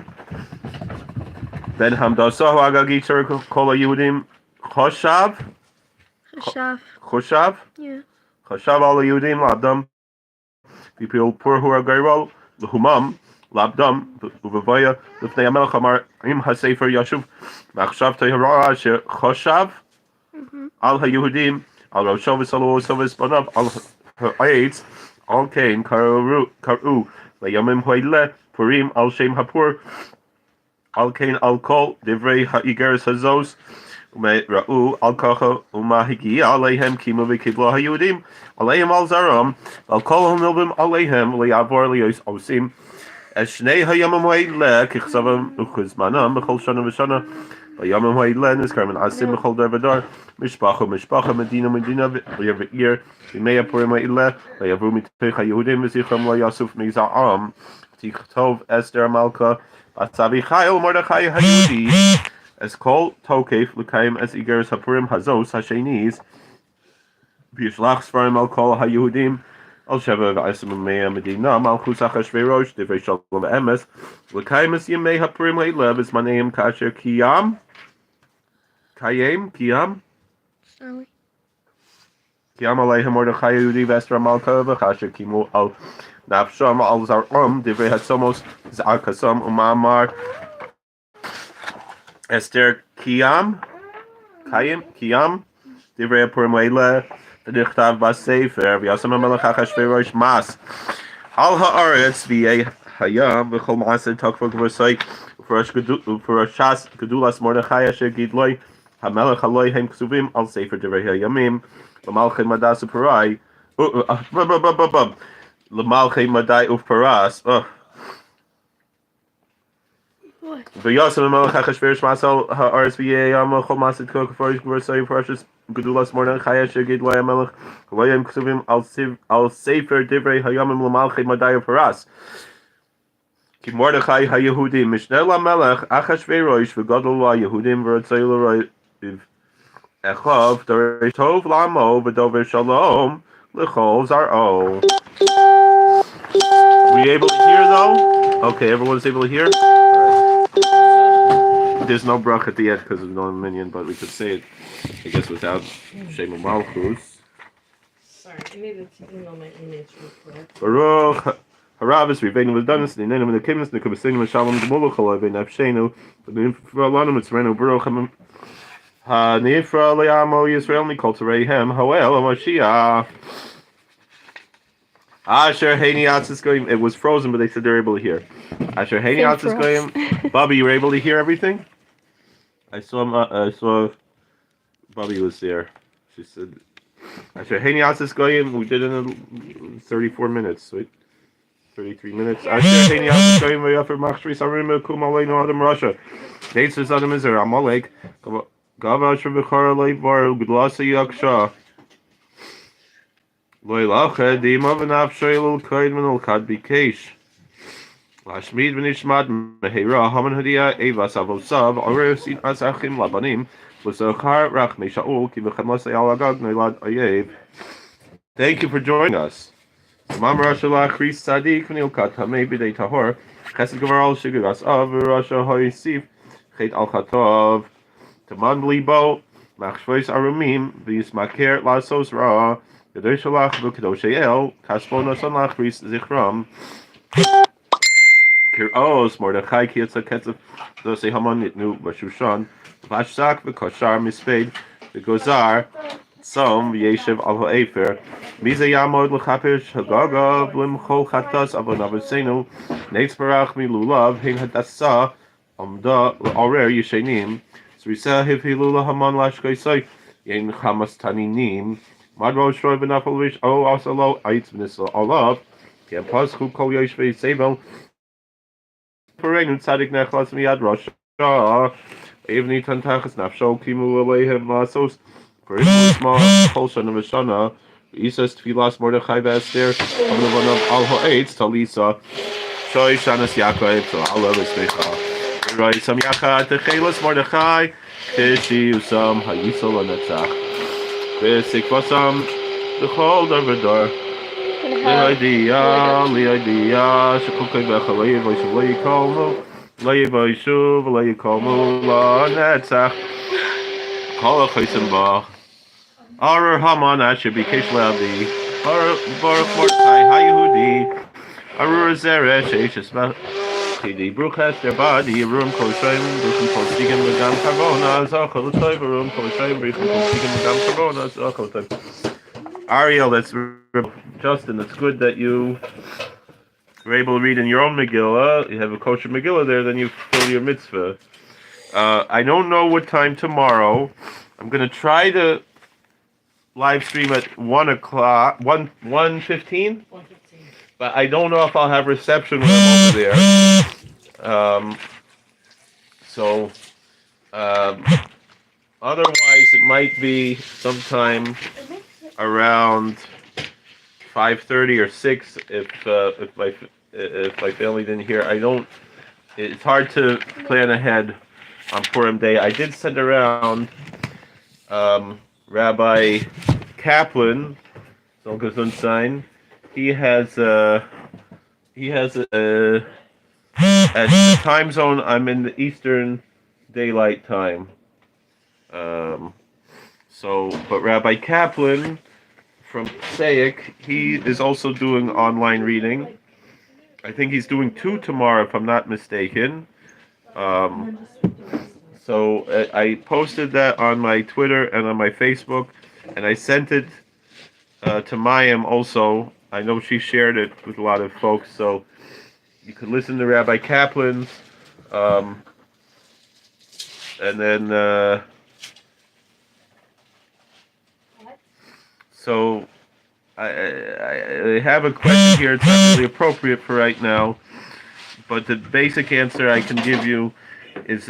Speaker 1: בן המדסו הגגי כל היהודים חשב
Speaker 2: Yeah.
Speaker 1: על היהודים לעבדם ופיל פור הגרל להומם לעבדם ובבויה לפני המלך אמר אם הספר ישוב ועכשיו תהרה אשר חשב על היהודים על ראשו וסלו וסבניו על העץ על כן קראו לימים האלה פורים על שם הפור על כן על כל דברי האיגרת הזוז וראו על ככה ומה הגיע עליהם קימו וקיבלו היהודים עליהם על זרם ועל כל הנלווים עליהם ליעבור להיות עושים את שני הימים האלה ככתבם וכזמנם בכל שנה ושנה בימים האלה נזכרים ונעשים בכל דר ודור משפחה מדינה ועיר ועיר בימי הפורים האלה ויעברו מתוך היהודים וזכרם לא יאסוף מזעם תכתוב אסתר המלכה בת אביחיל ומרדכי היהודי as כל תוקף לקיים את איגרת הפורים הזאת השניז וישלח ספרים על כל היהודים על 7 ימי המדינה מלכות אחשוורוש דברי שלום ואמס לקיים את ימי הפורים האלה בזמניהם כאשר קיים עליהם מרדכי היהודי ואסתר המלכה וכאשר קיימו על נפשם על זרעם דברי הצומות זעקתם ומאמר אסתר קיים דברי הפורים האלה ונכתב בספר וישם המלך אחשוורוש מס על הארץ ויהי הים וכל מעשה תוקפו כבוסי ופרשת גדולת מרדכי אשר גידלוי המלך עליהם כתובים על ספר דברי הימים למלכי מדס ופראי למלכי מדי ופרס וישם המלך אחשוורוש מס על הארץ ויהי הים וכל מעשה תוקפו כבוסי ופרשת גדולת מרדכי אשר גידלוי המלך עליהם כתובים על ספר דברי הימים למלכי מדי ופרס כי מרדכי היהודי משנה למלך אחשוורוש וגדלו היהודים ורצה לרעיו אחיו דורש טוב לעמו ודובר שלום לכל זרעו. Were you able to hear though? Okay, everyone's able to hear? Right. There's no brach at the end because of no minion, but we could say it, I guess, without Shem Malchus.
Speaker 3: Sorry, I needed to email my image real quick.
Speaker 1: Baruch Haravis, Riveinu V'danis, Ninenim V'Nekimis, Nikabasinu V'Shalom D'Muluch, Haloi V'Nafshenu, V'Nifra Lanum, Tzrenu Baruch HaNifra Le'amo Yisrael, Mikol Tereihem, Hoel HaMashiach. Asher Heini Atzis Goyim. It was frozen, but they said they're able to hear. Asher Heini Atzis Goyim. Bobby, you were able to hear everything? I saw Bobby was there. She said, Asher Heini Atzis Goyim. We did it in 34 minutes, right? 33 minutes. Asher Heini Atzis Goyim. V'yafer Machshri Sarim Kum Aleinu Adam Russia. Neitzes Adam Izer Amalek. Gava Asher V'chara Le'var G'dlasa Yaksha. Loilacha Dima V'nafshoy L'Kaid V'nolkad B'Keish. Lashmid V'nishmad Mehera Haman Hadia Evas Avosav Aresin Asachim Labanim L'Zochar Rachmei Shaul Ki V'chem Lasei Alagag Neilad Ayev. Thank you for joining us. Tamam Rasha Lachris Tzadik V'nilkat Hamei B'dei Tahor Chesed Gavar Al Shigagas Av Rasha Hoyisif Chet Al Chatov Taman Libo Machshvois Arumim V'Yismaker Lasos Ra Kedosh Shalach V'Kedosh El Kashbo Nasan Lachris Zichram Kiros Mordechai Kietza Ketzav Dosei Haman Nitnu Bashushan Vashsak V'Koshar Misped V'Gozar Tzom V'Yeshev Al Ha'efer Mize Yamod L'Chapish Hagagav L'Mchol Chatas Avon Avosenu Neitz Barach Milulav Hein Hadasa Amda L'Arer Yishenim Zrisa Hivhilula Haman Lashkaisai Yen Chamas Taninim Madro Shroy Benafalvish O Asalo Aitz V'Nisla Olav Yen Paschu Kol Yeshvei Sebel Perenu Tzadik Nechlas Miyad Rosh Evni Tantachas Nafsho Kimu Alehem Lasos Perenu Small Kol Shana V'Shana Isas Tfilas Mordechai V'Ester Amnavanav Al Ha'etz Talisa Shoy Shanas Yaakov Ta'ala V'Smecha Roy Samyacha Techelas Mordechai Kishi Usam Hayisol Anetzach V'sikvasam b'chol dar v'dar. Li'idiyah, shekukay b'echa le'yivayshuv le'yikolmu, le'yivayshuv le'yikolmu la'netzach, kol ha'chaysim b'ach. Arur Haman Asher Bikesh Le'Adi, Arur Baruch Mordechai HaYehudi, Arur Zeresh Eishes B'Chidi, Bruch Hester Badi, Arurim Kol Shem, Bruchim Kol Stigim V'Gam Karbona, Zachol Toiv, Arurim Kol Shem, Bruchim Kol Stigim V'Gam Karbona, Zachol Toiv. Ariel, Justin, it's good that you were able to read in your own Megillah. You have a kosher Megillah there, then you fulfill your mitzvah. I don't know what time tomorrow. I'm going to try to live stream at 1:00, 1:15, but I don't know if I'll have reception when I'm over there. Otherwise it might be sometime around 5:30 or 6 if my family didn't hear. It's hard to plan ahead on Purim Day. I did send around Rabbi Kaplan, so sign. He has at the time zone. I'm in the Eastern Daylight Time. But Rabbi Kaplan from Sayek, he is also doing online reading. I think he's doing 2 tomorrow, if I'm not mistaken. So I posted that on my Twitter and on my Facebook, and I sent it to Mayim also. I know she shared it with a lot of folks, so you could listen to Rabbi Kaplan's, and then so I have a question here. It's not really appropriate for right now, but the basic answer I can give you is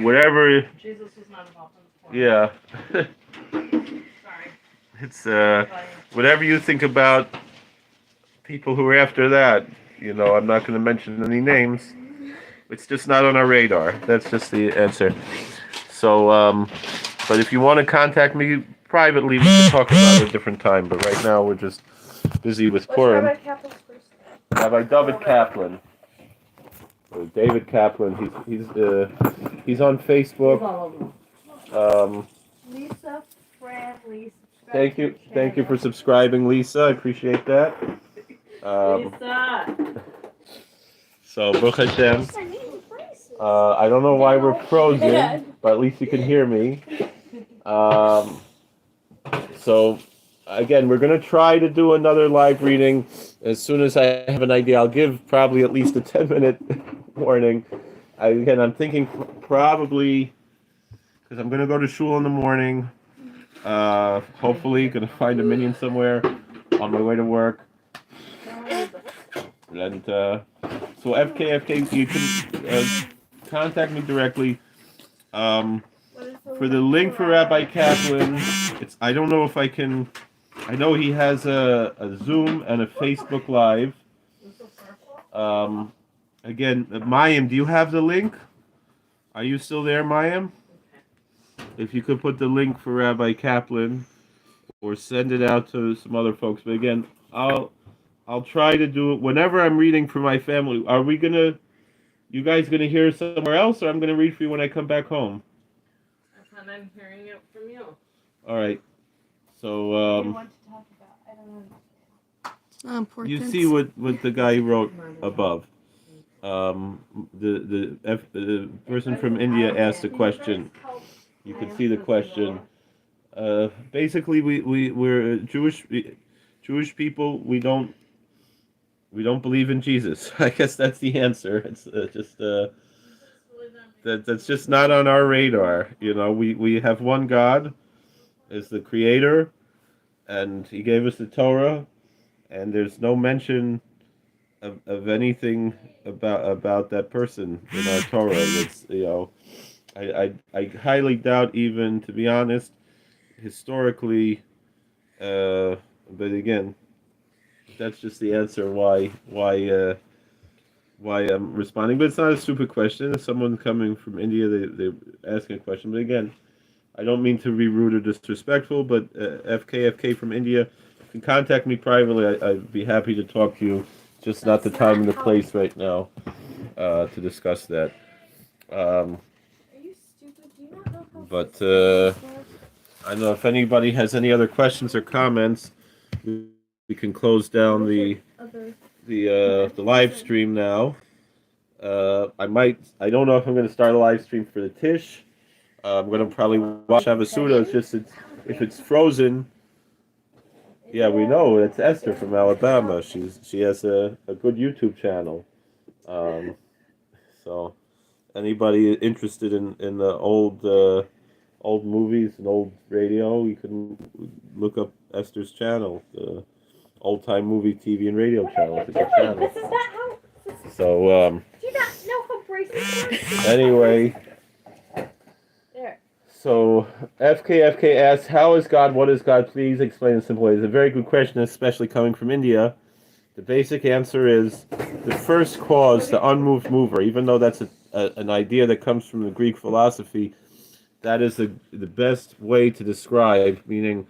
Speaker 1: whatever.
Speaker 3: Jesus was not involved in the
Speaker 1: Yeah.
Speaker 3: Sorry.
Speaker 1: It's whatever you think about people who are after that. You know, I'm not going to mention any names. It's just not on our radar. That's just the answer. So, but if you want to contact me privately, we can talk about it at a different time. But right now, we're just busy with Purim.
Speaker 2: Rabbi Kaplan's first name?
Speaker 1: Rabbi David Kaplan. David Kaplan. He's on Facebook.
Speaker 2: Lisa, Fran, Lisa.
Speaker 1: Thank you for subscribing, Lisa. I appreciate that.
Speaker 3: Lisa.
Speaker 1: So, Baruch Hashem. I don't know why we're frozen, but at least you can hear me. So, again, we're going to try to do another live reading. As soon as I have an idea, I'll give probably at least a 10-minute warning. I'm thinking probably, because I'm going to go to shul in the morning. Hopefully, going to find a minion somewhere on my way to work. And so FK, you can contact me directly. For the link for Rabbi Kaplan, I don't know if I can. I know he has a Zoom and a Facebook Live. Again, Mayim, do you have the link? Are you still there, Mayim? If you could put the link for Rabbi Kaplan, or send it out to some other folks. But again, I'll try to do it whenever I'm reading for my family. Are we gonna? You guys gonna hear somewhere else, or I'm gonna read for you when I come back home?
Speaker 3: I thought I'm hearing it from you.
Speaker 1: All right. So
Speaker 2: What to talk about? I don't know.
Speaker 4: It's not important.
Speaker 1: you see what the guy wrote above. The person from India asked a question. You can see the question. Basically, we're Jewish people. We don't believe in Jesus. I guess that's the answer. It's that's just not on our radar. You know, we have one God as the creator, and he gave us the Torah, and there's no mention of anything about that person in our Torah. It's, you know, I highly doubt, even, to be honest, historically, but again, that's just the answer why I'm responding. But it's not a stupid question. If someone coming from India, they're asking a question. But again, I don't mean to be rude or disrespectful, but FK from India, you can contact me privately. I'd be happy to talk to you. Just not the time and the place right now to discuss that.
Speaker 2: Are you stupid? Do you not know how
Speaker 1: But
Speaker 2: systems work?
Speaker 1: I don't know if anybody has any other questions or comments. We can close down the live stream now. I don't know if I'm going to start a live stream for the Tish. I'm going to probably watch Havasuda. It's just if it's frozen. Yeah, we know it's Esther from Alabama. She has a good YouTube channel. So anybody interested in the old movies and old radio, you can look up Esther's channel, the old time movie, TV, and radio channel. It's a good channel.
Speaker 2: This is not how.
Speaker 1: So
Speaker 2: Do you not know how braces work?
Speaker 1: anyway.
Speaker 2: There.
Speaker 1: So FKFK asks, how is God? What is God? Please explain in simple ways. It's a very good question, especially coming from India. The basic answer is the first cause, the unmoved mover, even though that's an idea that comes from the Greek philosophy, that is the best way to describe, meaning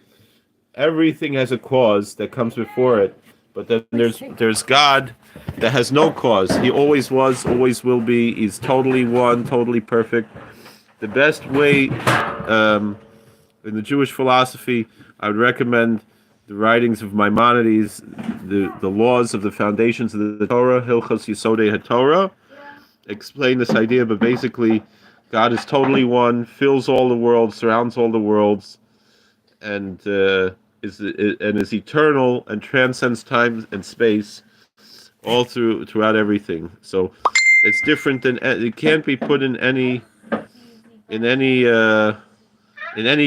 Speaker 1: everything has a cause that comes before it, but then there's God that has no cause. He always was, always will be. He's totally one, totally perfect. The best way in the Jewish philosophy, I would recommend the writings of Maimonides, the laws of the foundations of the Torah, Hilchos Yesodei HaTorah, explain this idea, but basically God is totally one, fills all the worlds, surrounds all the worlds, and is eternal and transcends time and space all throughout everything. So it's different than it can't be put in any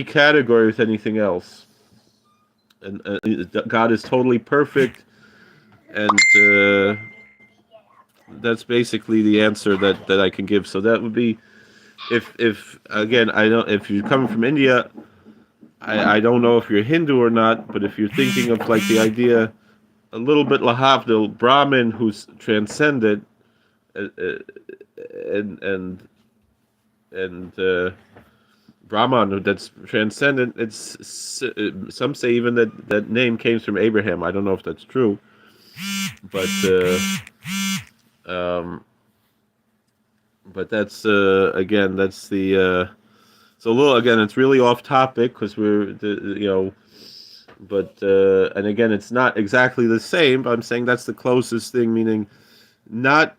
Speaker 1: category with anything else. And God is totally perfect, and that's basically the answer that I can give. So that would be, if again, if you're coming from India, I don't know if you're Hindu or not, but if you're thinking of like the idea a little bit lahavdil, Brahmin who's transcended, and Brahman that's transcendent. It's some say even that name came from Abraham. I don't know if that's true, but that's again, that's the so a little, again, it's really off topic because but and again, it's not exactly the same, but I'm saying that's the closest thing, meaning not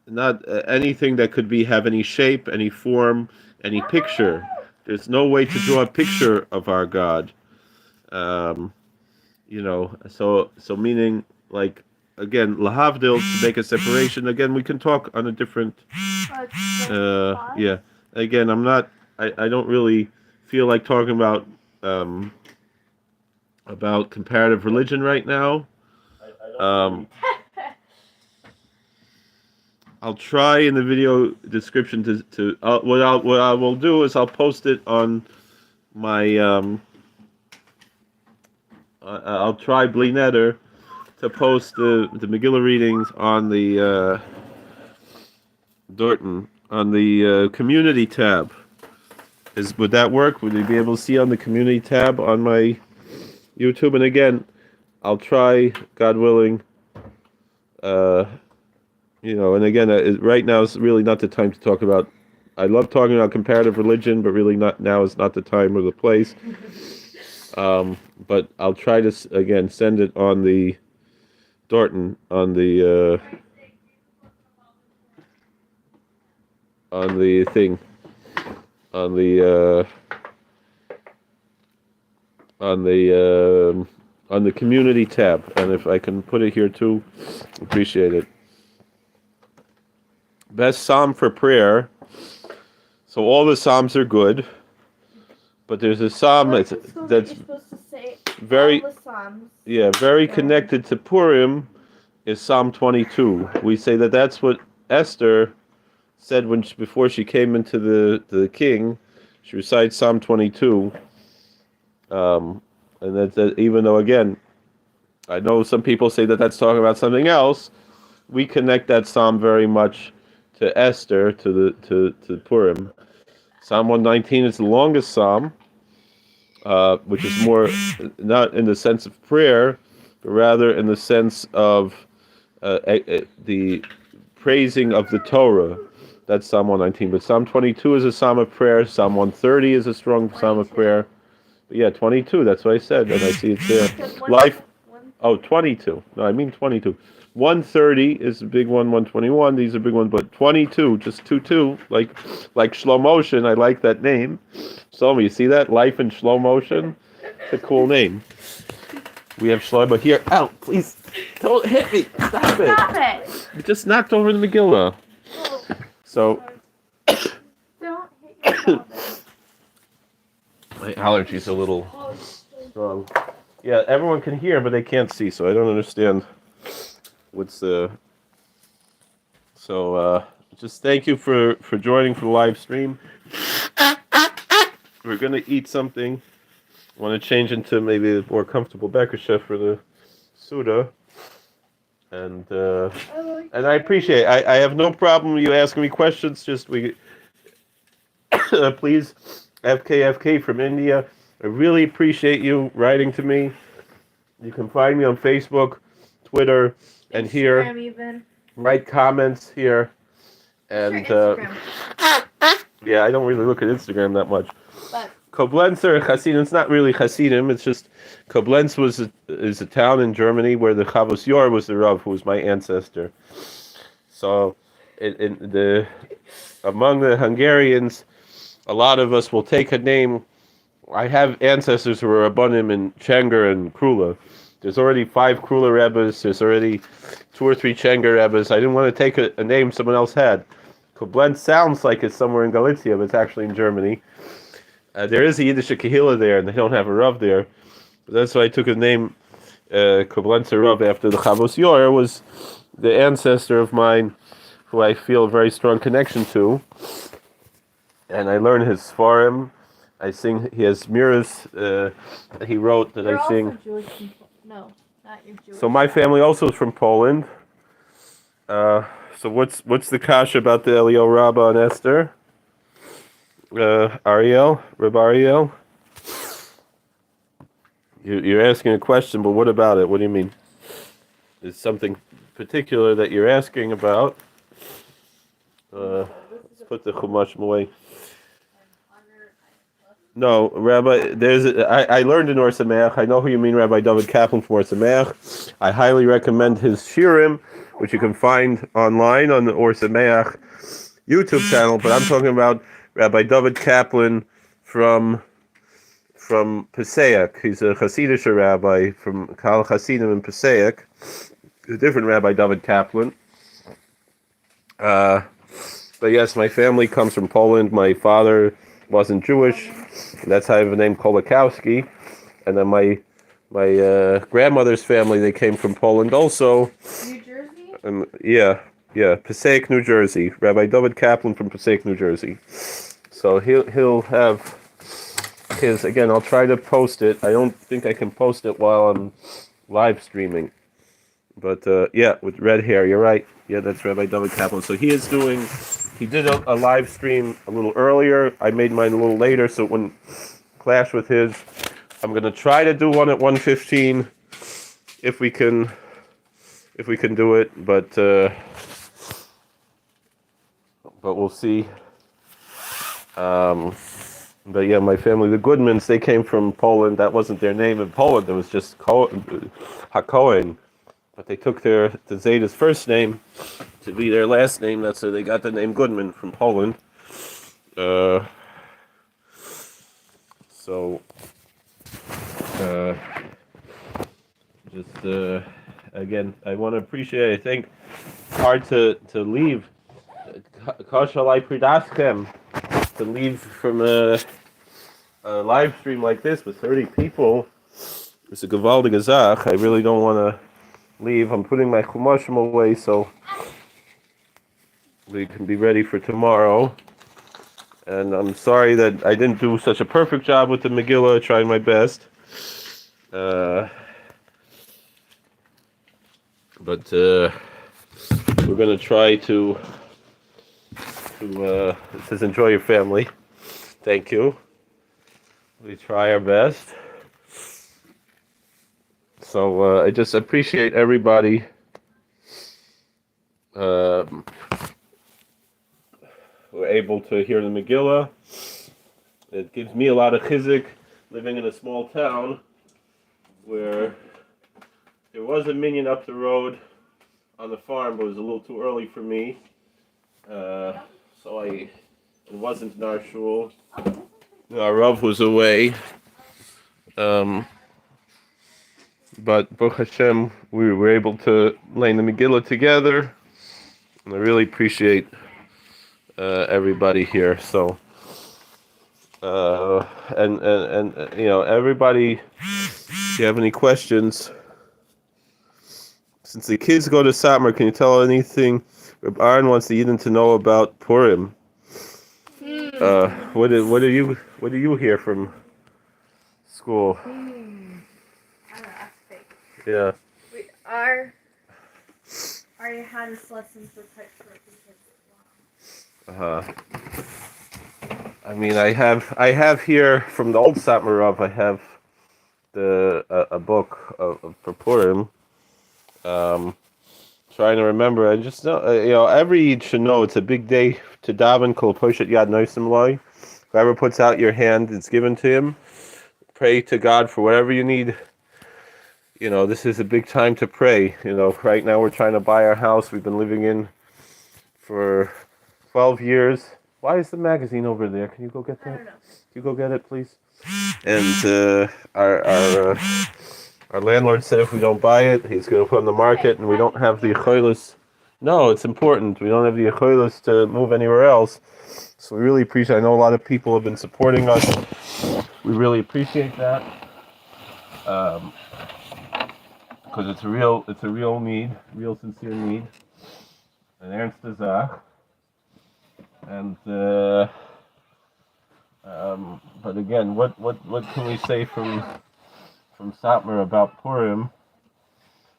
Speaker 1: not anything that could have any shape, any form, any picture. There's no way to draw a picture of our God. So meaning, like, again, lahavdil, to make a separation. Again, we can talk on a different. Yeah. Again, I don't really feel like talking about comparative religion right now. I'll try in the video description to what I will do is I'll post it on my I'll try Blenetter to post the Megillah readings on the Dorton on the community tab. Would that work? Would you be able to see on the community tab on my YouTube? And again, I'll try, God willing. And again, right now is really not the time to talk about. I love talking about comparative religion, but really not now is not the time or the place. But I'll try to again send it on the Dorton on the thing on the community tab, and if I can put it here too, appreciate it. Best psalm for prayer. So all the psalms are good, but there's a psalm that's very very connected to Purim. Is Psalm 22. We say that's what Esther said before she came into the king. She recites Psalm 22. And that even though, again, I know some people say that's talking about something else, we connect that psalm very much to Esther, to Purim. Psalm 119 is the longest psalm, which is more not in the sense of prayer, but rather in the sense of the praising of the Torah. That's Psalm 119. But Psalm 22 is a psalm of prayer. Psalm 130 is a strong psalm of prayer. But yeah, 22. That's what I said, and I see it there. Life. Oh, 22. No, I mean 22. 130 is a big one. 121. These are big ones. But 22, just 2-2, like slow motion. I like that name. Shlomo, you see that? Life in slow motion. It's a cool name. We have Shlomo here. Ow, please. Don't hit me. Stop it.
Speaker 2: Stop it.
Speaker 1: You just knocked over the Megillah. So,
Speaker 2: Don't hit your
Speaker 1: my allergy's a little strong. Yeah, everyone can hear, but they can't see, so I don't understand what's the... So, just thank you for joining for the live stream. We're going to eat something. I want to change into maybe a more comfortable Becker chef for the Suda. And I appreciate it. I have no problem with you asking me questions. Just please, FKFK from India. I really appreciate you writing to me. You can find me on Facebook, Twitter, and here.
Speaker 2: Even.
Speaker 1: Write comments here. And yeah, I don't really look at Instagram that much.
Speaker 2: But
Speaker 1: Koblenz or Hasidim, it's not really Hasidim, it's just Koblenz is a town in Germany where the Chavos Yor was the Rav, who was my ancestor. So among the Hungarians, a lot of us will take a name. I have ancestors who were Rabbanim in Chenger and Krula. There's already 5 Krula Rebbes, there's already 2 or 3 Chenger Rebbes. I didn't want to take a name someone else had. Koblenz sounds like it's somewhere in Galicia, but it's actually in Germany. There is a Yiddish Kehillah there, and they don't have a Rav there. But that's why I took the name Koblenzer Rav after the Chavos Yor was the ancestor of mine, who I feel a very strong connection to. And I learn his Sfarim. I sing. He has miras that he wrote that I sing.
Speaker 2: Jewish people. No, not your Jewish.
Speaker 1: So my family also is from Poland. So what's the kasha about the Elio Rabba and Esther? Reb Ariel? You're asking a question, but what about it? What do you mean? Is something particular that you're asking about? Let's put the Chumash away. No, Rabbi, I learned in Or Sameach. I know who you mean, Rabbi David Kaplan from Or Sameach. I highly recommend his Shirim, which you can find online on the Or Sameach YouTube channel, but I'm talking about Rabbi David Kaplan from Passaic. He's a Hasidic rabbi from Kal Hasidim in Passaic. A different Rabbi David Kaplan. But yes, my family comes from Poland. My father wasn't Jewish. That's how I have the name Kolakowski. And then my grandmother's family, they came from Poland also.
Speaker 2: New Jersey?
Speaker 1: Yeah, Passaic, New Jersey. Rabbi David Kaplan from Passaic, New Jersey. So he'll have his, again, I'll try to post it. I don't think I can post it while I'm live streaming. But yeah, with red hair, you're right. Yeah, that's Rabbi David Kaplan. So he did a live stream a little earlier. I made mine a little later so it wouldn't clash with his. I'm going to try to do one at 1:15 if we can do it, but we'll see. But yeah, my family, the Goodmans, they came from Poland. That wasn't their name in Poland. It was just HaKohen. But they took the Zeta's first name to be their last name. That's how they got the name Goodman from Poland. Again, I want to appreciate. I think it's hard to leave. To leave from a live stream like this with 30 people. It's a gewaltige Zach. I really don't want to leave. I'm putting my chumashim away so we can be ready for tomorrow. And I'm sorry that I didn't do such a perfect job with the Megillah. I tried my best. But we're going to try to it says enjoy your family. Thank you. We try our best. So I just appreciate everybody who are able to hear the Megillah. It gives me a lot of chizik living in a small town where there was a minyan up the road on the farm, but it was a little too early for me. So it wasn't in our shul. Our Rav was away. But Baruch Hashem, we were able to lay the Megillah together. And I really appreciate everybody here. So, and you know, everybody, if you have any questions, since the kids go to Satmar, can you tell anything Reb Aaron wants the Yidden to know about Purim? What do you hear from school?
Speaker 2: I don't know, that's fake.
Speaker 1: Yeah.
Speaker 2: Our Hadis lessons were quite short because
Speaker 1: I mean, I have here from the old Satmar Rav, I have a book for Purim. Trying to remember, I just know, you know, every Yid should know it's a big day to daven kol poshet yad noisim loy. Whoever puts out your hand, it's given to him. Pray to God for whatever you need. You know, this is a big time to pray. You know, right now we're trying to buy our house. We've been living in for 12 years. Why is the magazine over there? Can you go get that?
Speaker 2: I don't know.
Speaker 1: Can you go get it, please? And our landlord said if we don't buy it, he's going to put it on the market, and we don't have the yecholos. No, it's important. We don't have the yecholos to move anywhere else. So we really appreciate. I know a lot of people have been supporting us. We really appreciate that. Because it's a real need, real sincere need. An ernst Zach. And but again, what can we say from Satmar about Purim?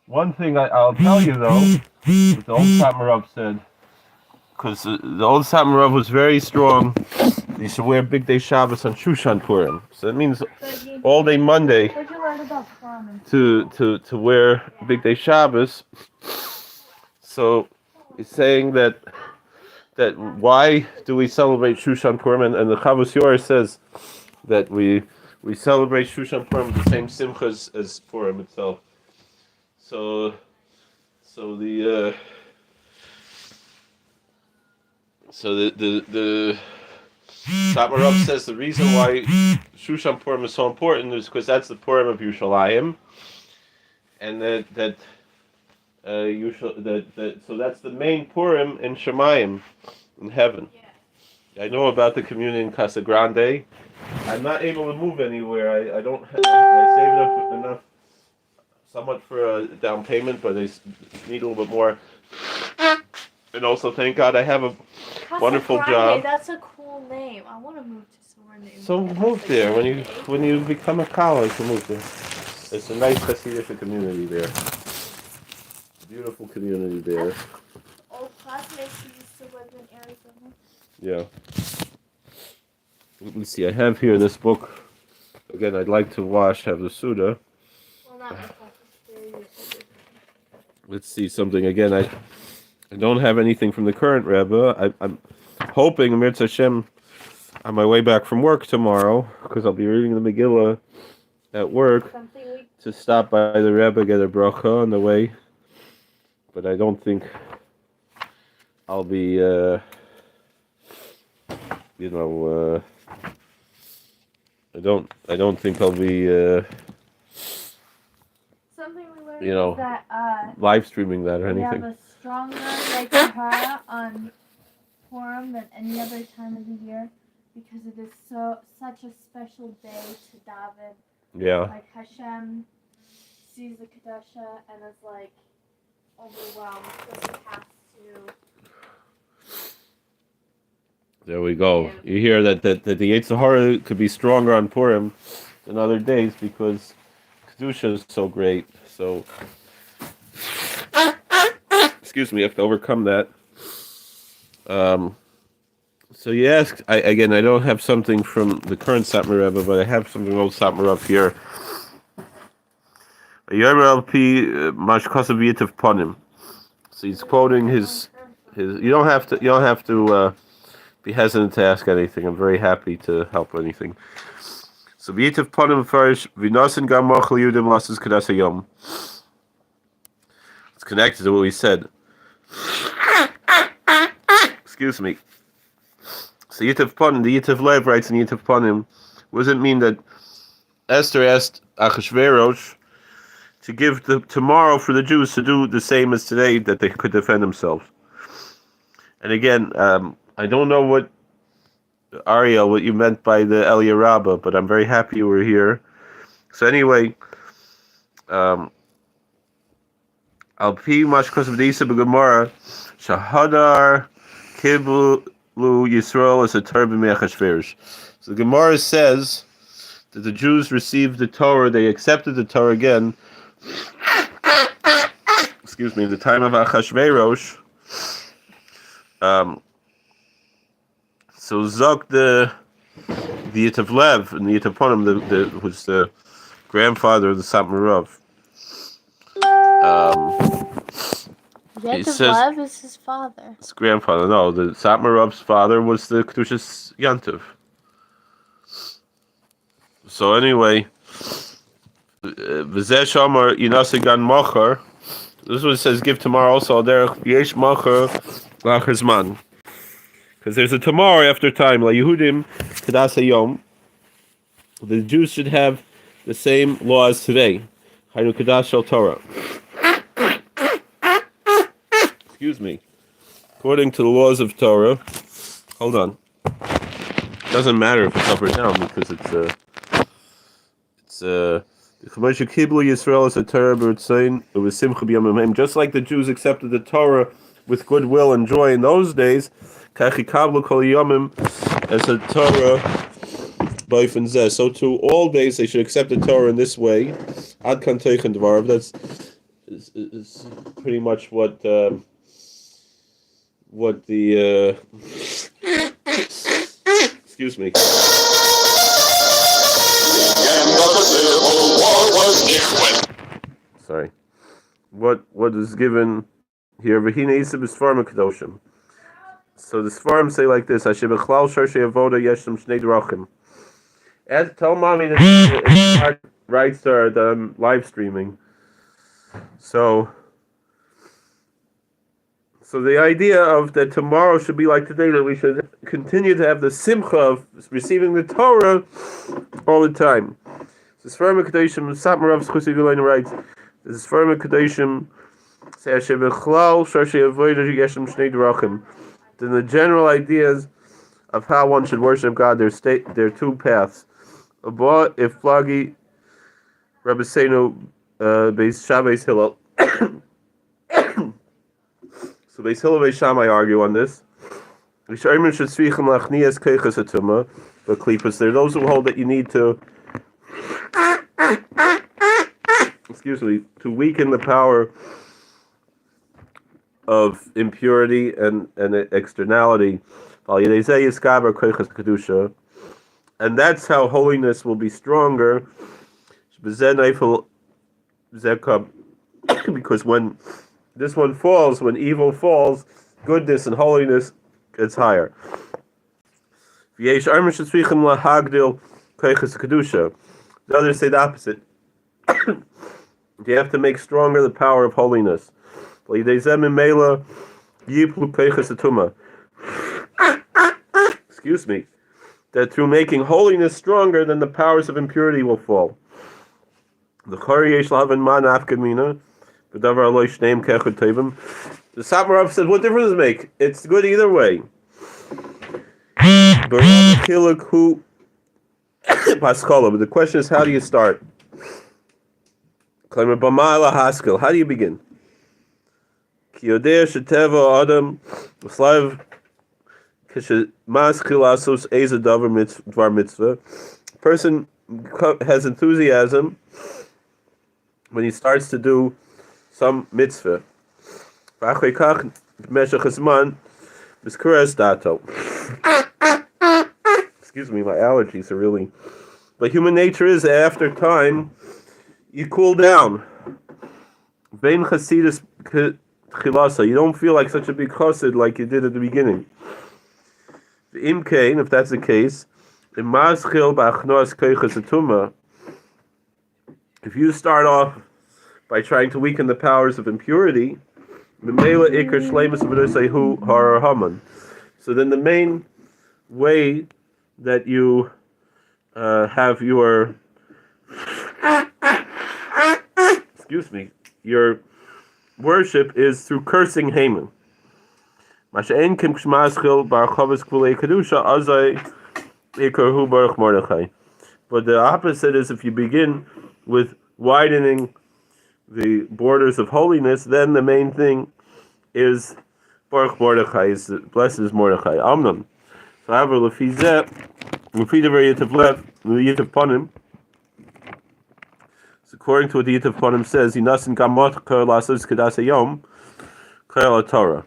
Speaker 1: One thing I'll tell you though, what the old Satmar Rav said, because the old Satmar Rav was very strong. You should wear Big Day Shabbos on Shushan Purim. So that means all day Monday
Speaker 2: What'd you learn about Purim?
Speaker 1: to wear Big Day Shabbos. So he's saying that why do we celebrate Shushan Purim? And the Chavos Yor says that we celebrate Shushan Purim with the same simcha as Purim itself. So the Satmar Rav says the reason why Shushan Purim is so important is because that's the Purim of Yerushalayim, and so that's the main Purim in Shemayim, in heaven. I know about the community in Casa Grande. I'm not able to move anywhere. I don't. I saved up enough, somewhat for a down payment, but I need a little bit more. And also, thank God, I have a wonderful job.
Speaker 2: That's a cool name. I want to move to somewhere named.
Speaker 1: So move there when you become a college. You move there. It's a nice Hasidic community there. Beautiful community there.
Speaker 2: Old classmates who used to live in Arizona.
Speaker 1: Yeah. Let me see. I have here this book. Again, I'd like to have the Suda.
Speaker 2: Well, not my class.
Speaker 1: Let's see something. Again, I don't have anything from the current Rebbe. I'm hoping, Mir Hashem, on my way back from work tomorrow, because I'll be reading the Megillah at work, to stop by the Rebbe, get a bracha on the way. But I don't think I'll be, I don't think I'll be,
Speaker 2: Something we learned
Speaker 1: you know,
Speaker 2: is that
Speaker 1: live streaming that or
Speaker 2: we have
Speaker 1: anything.
Speaker 2: a stronger Torah on Purim than any other time of the year because it is such a special day to daven.
Speaker 1: Yeah.
Speaker 2: Like Hashem sees the Kedusha and is like overwhelmed because he has to.
Speaker 1: There we go. You hear that the Yetzer Hara could be stronger on Purim than other days because Kedusha is so great. So, excuse me, I have to overcome that. So you asked, I don't have something from the current Satmar Rebbe, but I have something old Satmar up here. So he's quoting his. You don't have to be hesitant to ask anything. I'm very happy to help anything. So V'yitav Panim first. V'nosin gam mochel yudim lasses kadas hayom. It's connected to what we said. Excuse me. So Yitav Panim, the Yitav Lev writes in Yitav Panim. What does it mean that Esther asked Achashverosh to give tomorrow for the Jews to do the same as today, that they could defend themselves? And again, I don't know what Ariel, what you meant by the Elia Rabbah, but I'm very happy you were here. So anyway, Al Pi Mashkos of Disa B'Gemara Shahadar Kiblu Yisrael as a Torah Me'achashverosh. So the Gemara says that the Jews received the Torah, they accepted the Torah again. Excuse me, in the time of Achashverosh. So Zok the Yitav Lev and the Yitav Panim, who's the grandfather of the Satmar Rav.
Speaker 2: Yitav Lev is his father.
Speaker 1: His grandfather. No, the Satmar Rav's father was the Kedushas Yantiv. So anyway, V'zeh Shamar Yinasi Gan Machar. This is what it says. Give tomorrow also derech yesh machar lachar zman. Because there's a tomorrow after time. La Yehudim Kedas Hayom. The Jews should have the same law as today. Haynu Kedash Shel Torah. Excuse me. According to the laws of Torah. Hold on. It doesn't matter if it's up or down because it's Yisrael as a Torah b'ritzayin. It was simcha b'yamim. Just like the Jews accepted the Torah with goodwill and joy in those days, kachi kablu kol yomim as a Torah b'ofen zeh. So too, all days they should accept the Torah in this way. Ad kan teichen dvarav. That's is pretty much what the excuse me. Sorry. What is given here? V'hine isib Sfarim kadoshim. So the Sfarim say like this: Hashem b'chlal sharshei avoda yeshem shnei drachim. Tell mommy that it's writes to her that I'm live streaming. So the idea of that tomorrow should be like today, that we should continue to have the simcha of receiving the Torah all the time. The Sfarim Kedoshim, Satmar Rav Schusi Vilayna writes, the Sfarim Kedoshim say Hashem b'chlal sharshei avodah yeshem shnei drachim. Then the general ideas of how one should worship God, there are two paths. Abba if flagi Rabbi Seinu Beis Shabbos Hillel. So Beis Hillel Beis Shammai argue on this. But there are those who hold that you need to to weaken the power of impurity and externality. And that's how holiness will be stronger. Because when this one falls, when evil falls, goodness and holiness gets higher. The others say the opposite. You have to make stronger the power of holiness. Excuse me. That through making holiness stronger, then the powers of impurity will fall. The Satmar Rav said, what difference does it make? It's good either way. But the question is, how do you start? How do you begin? Person has enthusiasm when he starts to do some mitzvah. Excuse me, my allergies are really. But human nature is after time, you cool down. Vein chasidus chilasa. You don't feel like such a big chassid like you did at the beginning. Im kain, if that's the case, if you start off by trying to weaken the powers of impurity, so then the main way that you have your your worship is through cursing Haman. But the opposite is if you begin with widening the borders of holiness, then the main thing is Baruch Mordechai, is blessed is Mordechai. Amnon. So however, Lefizeh, Lefideh Yitav Lev, Yitav Panim. According to what the Yitav Panim says, Yinasin Gamot Kar Lasos Kedas Hayom Kar Torah.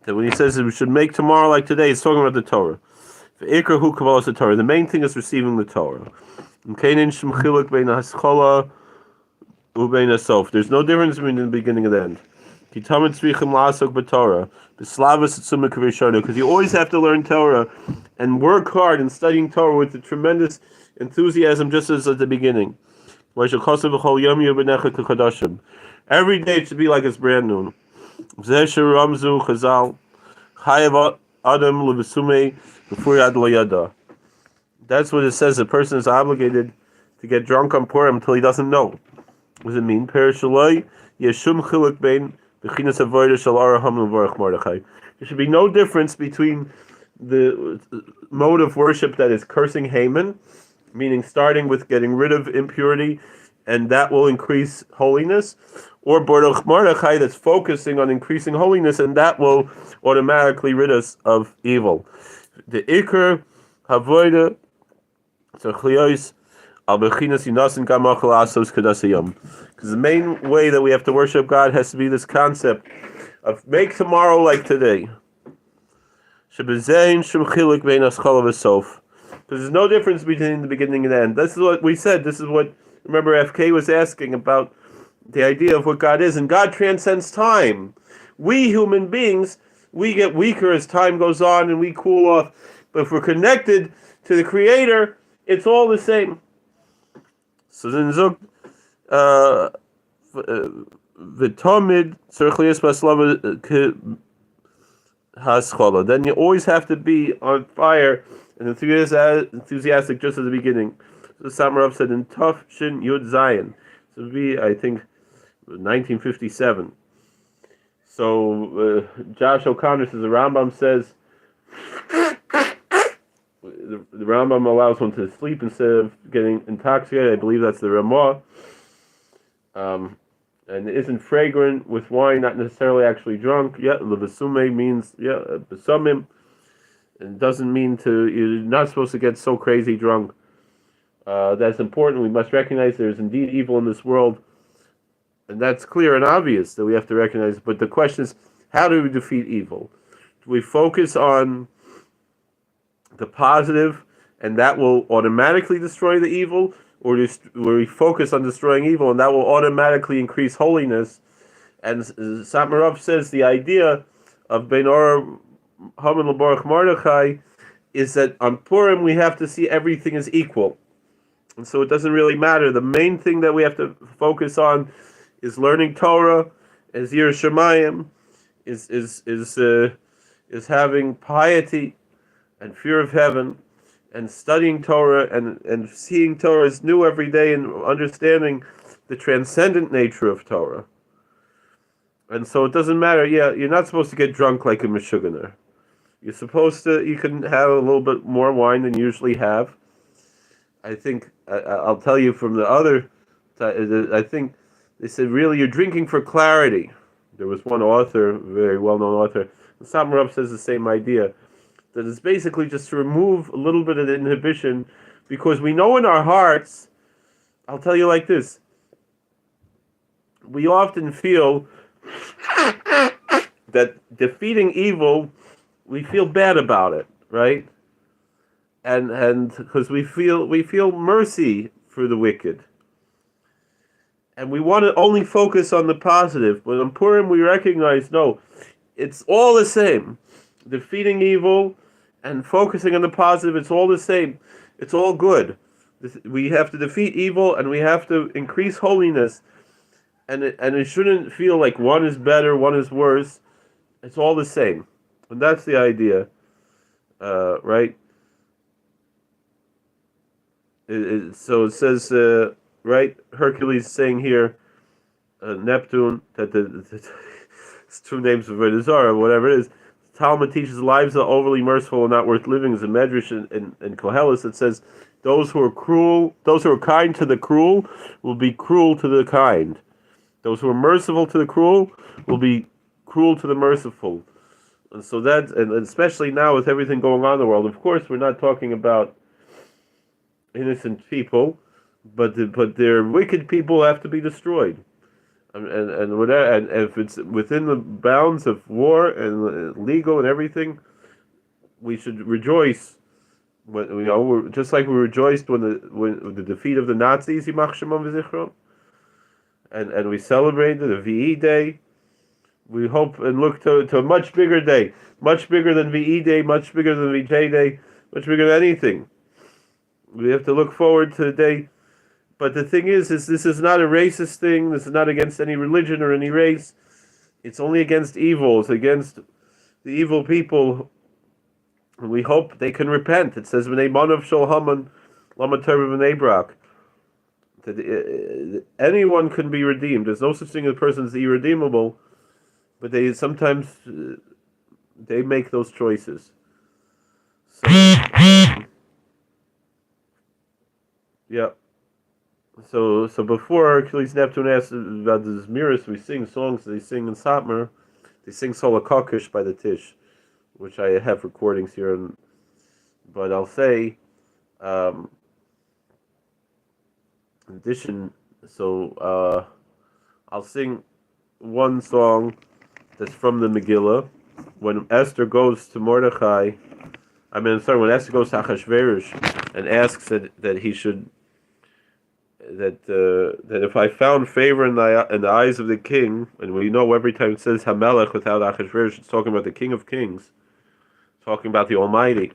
Speaker 1: That when he says that we should make tomorrow like today, he's talking about the Torah. The main thing is receiving the Torah. There's no difference between the beginning and the end. Because you always have to learn Torah and work hard in studying Torah with the tremendous enthusiasm just as at the beginning. Every day it should be like it's brand new. That's what it says. A person is obligated to get drunk on Purim until he doesn't know. What does it mean? There should be no difference between the mode of worship that is cursing Haman, meaning starting with getting rid of impurity, and that will increase holiness, or Baruch Mordechai that's focusing on increasing holiness, and that will automatically rid us of evil. The Iker Havoida Tzarchlios Al Bechinas Yunasin Gamachal Asos Kedasayim. Because the main way that we have to worship God has to be this concept of make tomorrow like today. Shebezein Shum Chilik Bein Aschal V'Sof. Because there's no difference between the beginning and the end. This is what we said. This is what, remember, FK was asking about the idea of what God is. And God transcends time. We human beings, we get weaker as time goes on and we cool off. But if we're connected to the Creator, it's all the same. So then Zog V'tomid Tzarchlias Baslava Haschala. Then you always have to be on fire and enthusiastic just at the beginning. So Samarov said in Tuf Shin Yud Zion. So it would be, I think, 1957. So Josh O'Connor says the Rambam says the Rambam allows one to sleep instead of getting intoxicated. I believe that's the Ramah. And it isn't fragrant with wine, not necessarily actually drunk. Yeah, the besume means besumim. It doesn't mean you're not supposed to get so crazy drunk. That's important. We must recognize there's indeed evil in this world. And that's clear and obvious that we have to recognize. But the question is, how do we defeat evil? Do we focus on the positive and that will automatically destroy the evil? Or do we focus on destroying evil and that will automatically increase holiness? And Satmarov says the idea of Ben Or Haman Baruch Mordechai is that on Purim we have to see everything as equal. And so it doesn't really matter. The main thing that we have to focus on is learning Torah, is Yirah Shamayim, is having piety and fear of heaven, and studying Torah and seeing Torah as new every day and understanding the transcendent nature of Torah. And so it doesn't matter. Yeah, you're not supposed to get drunk like a Meshuggah. You're supposed to. You can have a little bit more wine than you usually have. I think I'll tell you from the other. I think they said really you're drinking for clarity. There was one author, very well-known author. Samarov says the same idea. That it's basically just to remove a little bit of the inhibition, because we know in our hearts. I'll tell you like this. We often feel that defeating evil, we feel bad about it. right? And because we feel mercy for the wicked, and we want to only focus on the positive. But on Purim, we recognize no, it's all the same. Defeating evil and focusing on the positive, it's all the same. It's all good. We have to defeat evil, and we have to increase holiness. And it shouldn't feel like one is better, one is worse. It's all the same, and that's the idea, right? So it says, right? Hercules saying here, Neptune, that it's two names of the Zohar, whatever it is. Talmud teaches lives are overly merciful and not worth living. As a Medrash in Koheles, it says, those who are kind to the cruel will be cruel to the kind. Those who are merciful to the cruel will be cruel to the merciful. And so and especially now with everything going on in the world, of course, we're not talking about innocent people, but their wicked people have to be destroyed. And whatever, and if it's within the bounds of war and legal and everything, we should rejoice. When, we're just like we rejoiced when the defeat of the Nazis, and we celebrated the VE Day. We hope and look to a much bigger day, much bigger than VE Day, much bigger than VJ Day, much bigger than anything. We have to look forward to the day. But the thing is this is not a racist thing. This is not against any religion or any race. It's only against evil. It's against the evil people. We hope they can repent. It says, "V'nei manav shel Haman, lama terba v'nei brak." That anyone can be redeemed. There's no such thing as a person is irredeemable, but they sometimes they make those choices. So, yeah. So before Hercules Neptune asked about the Zmiris, we sing songs. They sing in Satmar. They sing Solakokish by the Tish, which I have recordings here. But I'll say, in addition, so I'll sing one song that's from the Megillah. When Esther goes to Mordechai, when Esther goes to Achashverosh and asks that he should. That if I found favor in the eyes of the king, and we know every time it says Hamelech without Achashverosh, it's talking about the King of Kings, talking about the Almighty,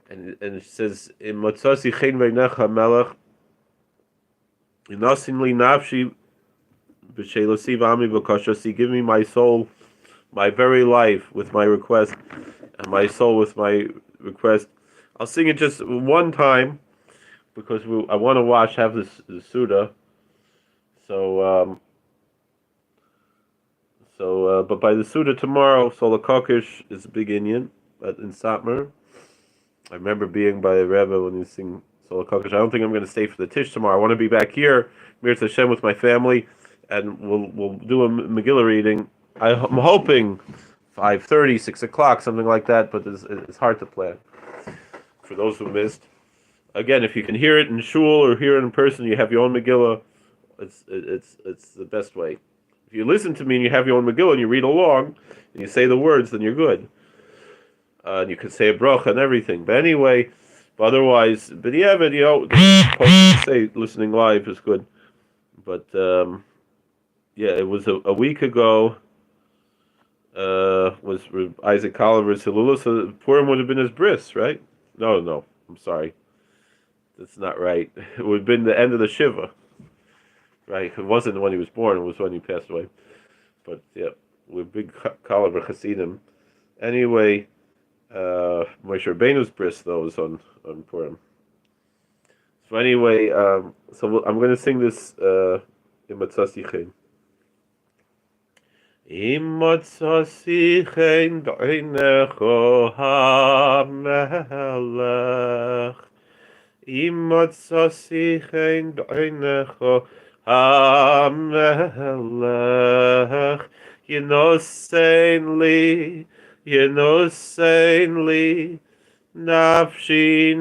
Speaker 1: and it says in Matzasi Chen Veinecha Hamelech, Inasin li nafshi b'shelosi v'ami b'kashasi, give me my soul, my very life with my request, and my soul with my request. I'll sing it just one time, because I want to have the Suda. So, but by the Suda tomorrow, Solakokish is a big Indian, but in Satmar. I remember being by the Rebbe when you sing Solakokish. I don't think I'm going to stay for the Tish tomorrow. I want to be back here, Mir Hashem, with my family, and we'll do a Megillah reading. I'm hoping 5:30, 6 o'clock, something like that, but it's hard to plan. For those who missed. Again, if you can hear it in shul or hear it in person, you have your own Megillah. It's the best way. If you listen to me and you have your own Megillah and you read along and you say the words, then you're good. And you can say a bracha and everything. But anyway, otherwise, say listening live is good. But it was a week ago. Was Isaac Oliver's Hilula, so Purim would have been his bris, right? No, I'm sorry. That's not right. It would have been the end of the Shiva. Right? It wasn't when he was born, it was when he passed away. But yeah, we're big Kalav Hasidim. Anyway, Moshe Rabbeinu's bris though is on Purim. So anyway, so I'm going to sing this in Matzasi Chen. Im Matzasi Chen B'einecho HaMelech Im Matzasi Chen B'einecho HaMelech Yinosein li Nafshi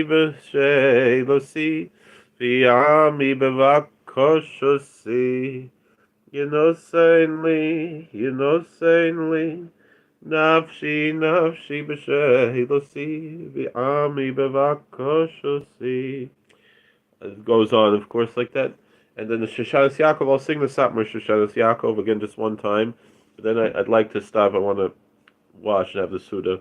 Speaker 1: b'shelosi V'yami b'vakoshosi Yinosein li Nafshi, nafshi, b'shehilosi, v'ami b'vakoshosi. It goes on, of course, like that. And then the Shoshanas Yaakov, I'll sing the Satmar Shoshanas Yaakov again just one time. But then I'd like to stop. I want to watch and have the Suda.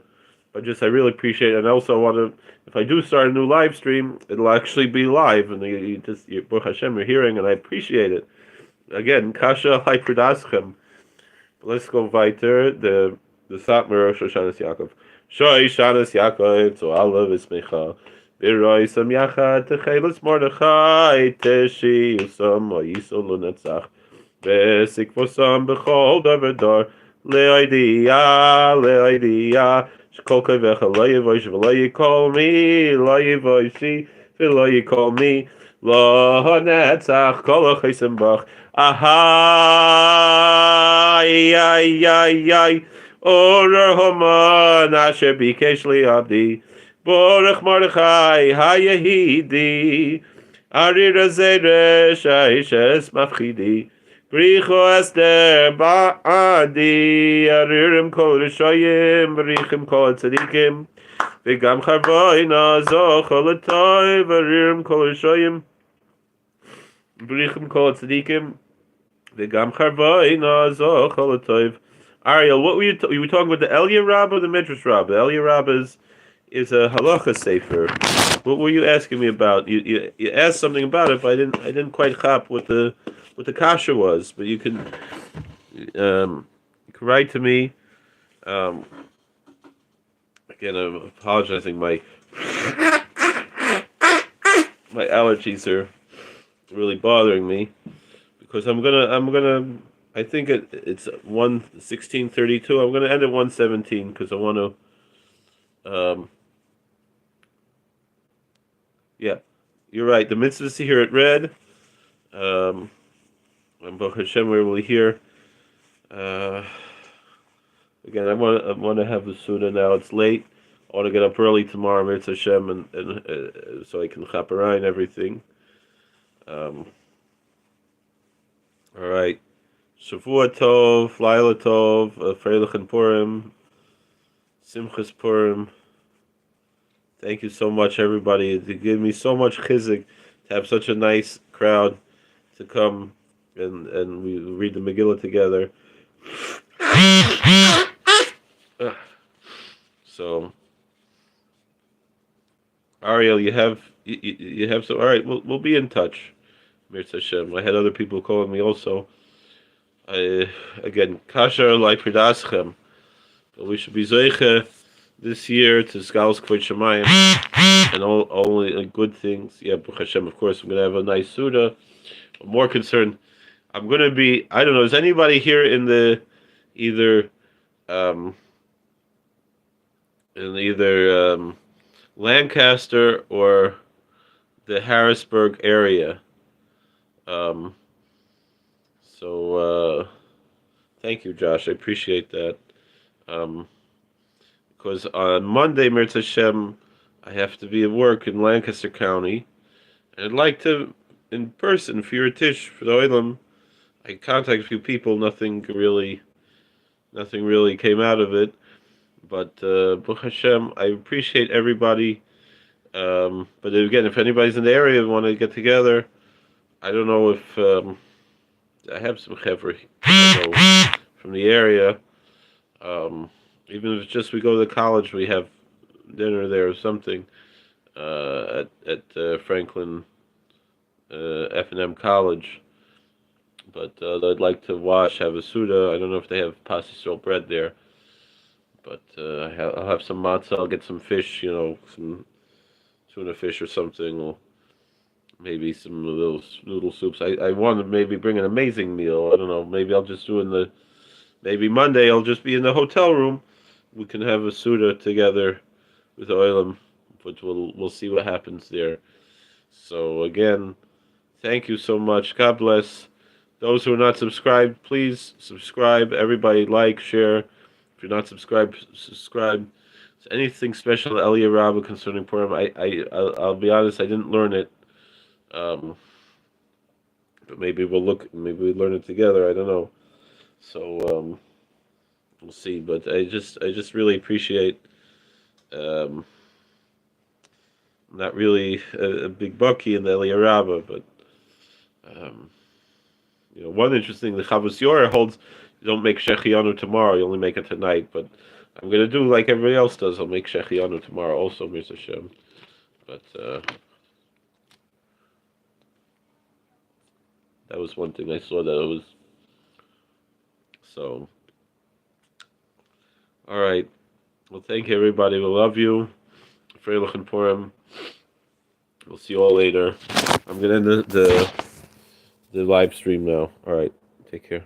Speaker 1: But I really appreciate it. And I also want to, if I do start a new live stream, it'll actually be live. And Baruch Hashem, you're hearing, and I appreciate it. Again, Kasha Hyperdaschem. Let's go weiter. The Satmar of Shoshanas Yaakov. Shoshanas Yaakov, so Allah V'smecha. Biroi Sam Yachad, Techelis Mordechai, Teshi Usam, Oisol Lunetzach. Vesikvosam Bechol Davador. Leoidia. Shkol Kavecha, Loyevoish, Veloyikol me, Loyevoishi, Veloyikol me. Lo Netzach, Kol Chesem Bach. Ay. Orer Haman Asher Bikesh Li Abdi. Borach Mordechai Hayahidi. Arir Zeresh Aishes Mafchidi. Bricho Esther Ba'adi. Aririm Kol Rishoyim. Brichim Kol Tzadikim. V'gam Charvoina Zochol Atoy. Aririm Kol Rishoyim. Brichim Kol Tzadikim. V'gam Charvoina Zochol Atoy. Ariel, what were you talking about, the Elia Rabbah or the Midrash Rabbah? The Elia Rabbah is a halacha sefer. What were you asking me about? You asked something about it, but I didn't quite chap what the kasha was. But you can write to me. Again, I'm apologizing. My allergies are really bothering me because I'm gonna. I think it's 1:16:32. I'm going to end at 1:17 because I want to. Yeah, you're right. The mitzvahs here at Red. And Baruch Hashem, we're really here. Again, I want to have the Suda now. It's late. I want to get up early tomorrow, Mitzvah Hashem, and so I can chaperai and everything. All right. Shavua Tov, Laila Tov, Freilich and Purim, Simchas Purim. Thank you so much, everybody. You give me so much chizik to have such a nice crowd to come and we read the Megillah together. So, Ariel, you have so. All right, we'll be in touch. Mirza Hashem. I had other people calling me also. Again, kasher like pridaschem, but we should be zeiche this year to Skalos Kvod Shemayim and only good things. Yeah, Baruch Hashem. Of course, I'm going to have a nice suda. I'm more concerned. I'm going to be. I don't know. Is anybody here in the either Lancaster or the Harrisburg area? So thank you, Josh. I appreciate that. Because on Monday, Mirza Hashem, I have to be at work in Lancaster County, and I'd like to, in person, for your tish, for the Oilam. I contacted a few people. Nothing really came out of it. But Baruch Hashem, I appreciate everybody. But again, if anybody's in the area and want to get together, I don't know if I have some chevra from the area. Even if it's just we go to the college, we have dinner there or something at Franklin F&M College. But I'd like to have a suda. I don't know if they have pasta Yisrael bread there, but I'll have some matzah. I'll get some fish, some tuna fish or something, or maybe some little noodle soups. I want to maybe bring an amazing meal. I don't know. Maybe I'll just do maybe Monday I'll just be in the hotel room. We can have a suda together with Oilam, but we'll see what happens there. So again, thank you so much. God bless. Those who are not subscribed, please subscribe. Everybody like, share. If you're not subscribed, subscribe. Anything special, Elia Rabbah concerning Purim, I'll be honest, I didn't learn it. But maybe we learn it together. I don't know. So we'll see. But I just really appreciate. Not really a big bucky in the Eliyah Rabbah, but one interesting, the Chavos Yoreh holds you don't make Shechianu tomorrow, you only make it tonight. But I'm going to do like everybody else does. I'll make Shechianu tomorrow also, Mir Hashem. But that was one thing I saw that it was. So, all right. Well, thank you, everybody. We love you. Freilich and Purim. We'll see you all later. I'm going to end the live stream now. All right. Take care.